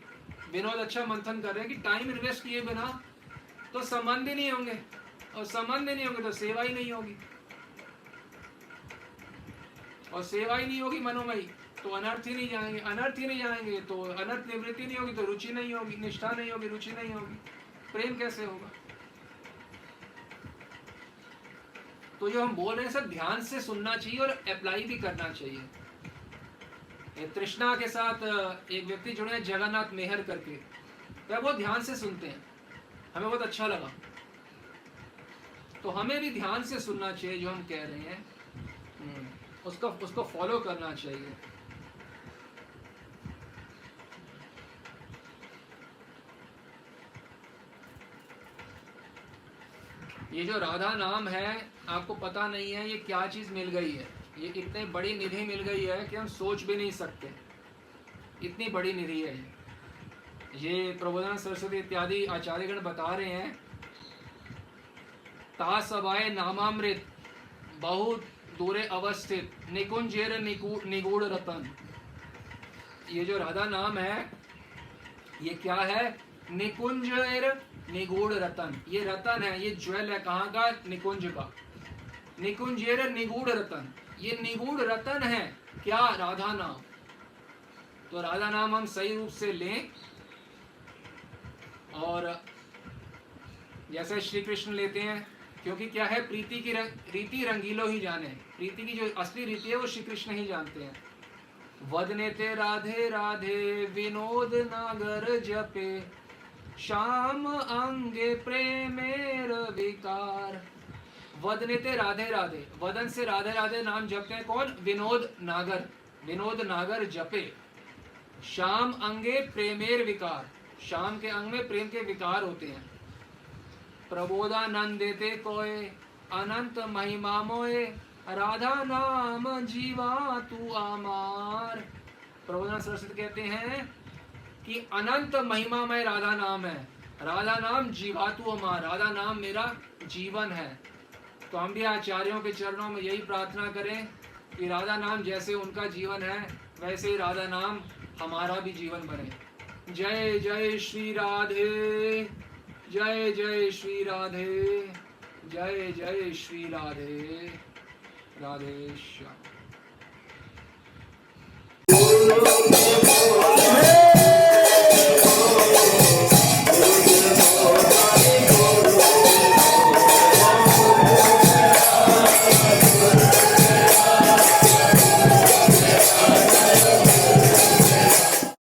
विनोद अच्छा मंथन कर रहे हैं कि टाइम इन्वेस्ट किए बिना तो संबंध ही नहीं होंगे, और संबंध ही नहीं होंगे तो सेवा ही नहीं होगी, और सेवा ही नहीं होगी मनोमयी तो अनर्थ ही नहीं जाएंगे, अनर्थ ही नहीं जाएंगे तो अनर्थ निवृत्ति नहीं होगी, तो रुचि नहीं होगी, निष्ठा नहीं होगी, रुचि नहीं होगी, प्रेम कैसे होगा? तो जो हम बोल रहे हैं सब ध्यान से सुनना चाहिए और अप्लाई भी करना चाहिए। तृष्णा के साथ एक व्यक्ति जुड़े हैं जगन्नाथ मेहर करके, वह बहुत ध्यान से सुनते हैं, हमें बहुत अच्छा लगा। तो हमें भी ध्यान से सुनना चाहिए जो हम कह रहे हैं, उसको फॉलो करना चाहिए। ये जो राधा नाम है, आपको पता नहीं है ये क्या चीज मिल गई है। ये इतनी बड़ी निधि मिल गई है कि हम सोच भी नहीं सकते, इतनी बड़ी निधि है ये प्रबोधानंद सरस्वती इत्यादि आचार्यगण बता रहे हैं। ता सभाए नामामृत बहुत दूरे अवस्थित निकुंजेर निगूढ़ रतन। ये जो राधा नाम है ये क्या है? निकुंजेर निगूढ़ रतन। ये रतन है, ये ज्वेल है, कहाँ का? निकुंज का। निकुंजेर निगूढ़ रतन, ये निगूढ़ रतन है क्या? राधा नाम। तो राधा नाम हम सही रूप से लें, और जैसे श्री कृष्ण लेते हैं, क्योंकि क्या है, प्रीति की रीति रंगीलो ही जाने। प्रीति की जो असली रीति है वो श्री कृष्ण ही जानते हैं। वदने ते राधे राधे विनोद नागर जपे श्याम अंगे प्रेमेर विकार। वदने ते राधे राधे, वदन से राधे राधे नाम जपते हैं कौन? विनोद नागर। विनोद नागर जपे श्याम अंगे प्रेमेर विकार, श्याम के अंग में प्रेम के विकार होते हैं। प्रबोधानंद देते कोय अनंत महिमा मोए राधा नाम जीवा तू आमार। प्रबोधानंद सरस्वती कहते हैं कि अनंत महिमामय राधा नाम है, राधा नाम जीवा तू अमार, राधा नाम मेरा जीवन है। तो हम भी आचार्यों के चरणों में यही प्रार्थना करें कि राधा नाम जैसे उनका जीवन है वैसे ही राधा नाम हमारा भी जीवन बने। जय जय श्री राधे, जय जय श्री राधे, जय जय श्री राधे। राधे श्याम।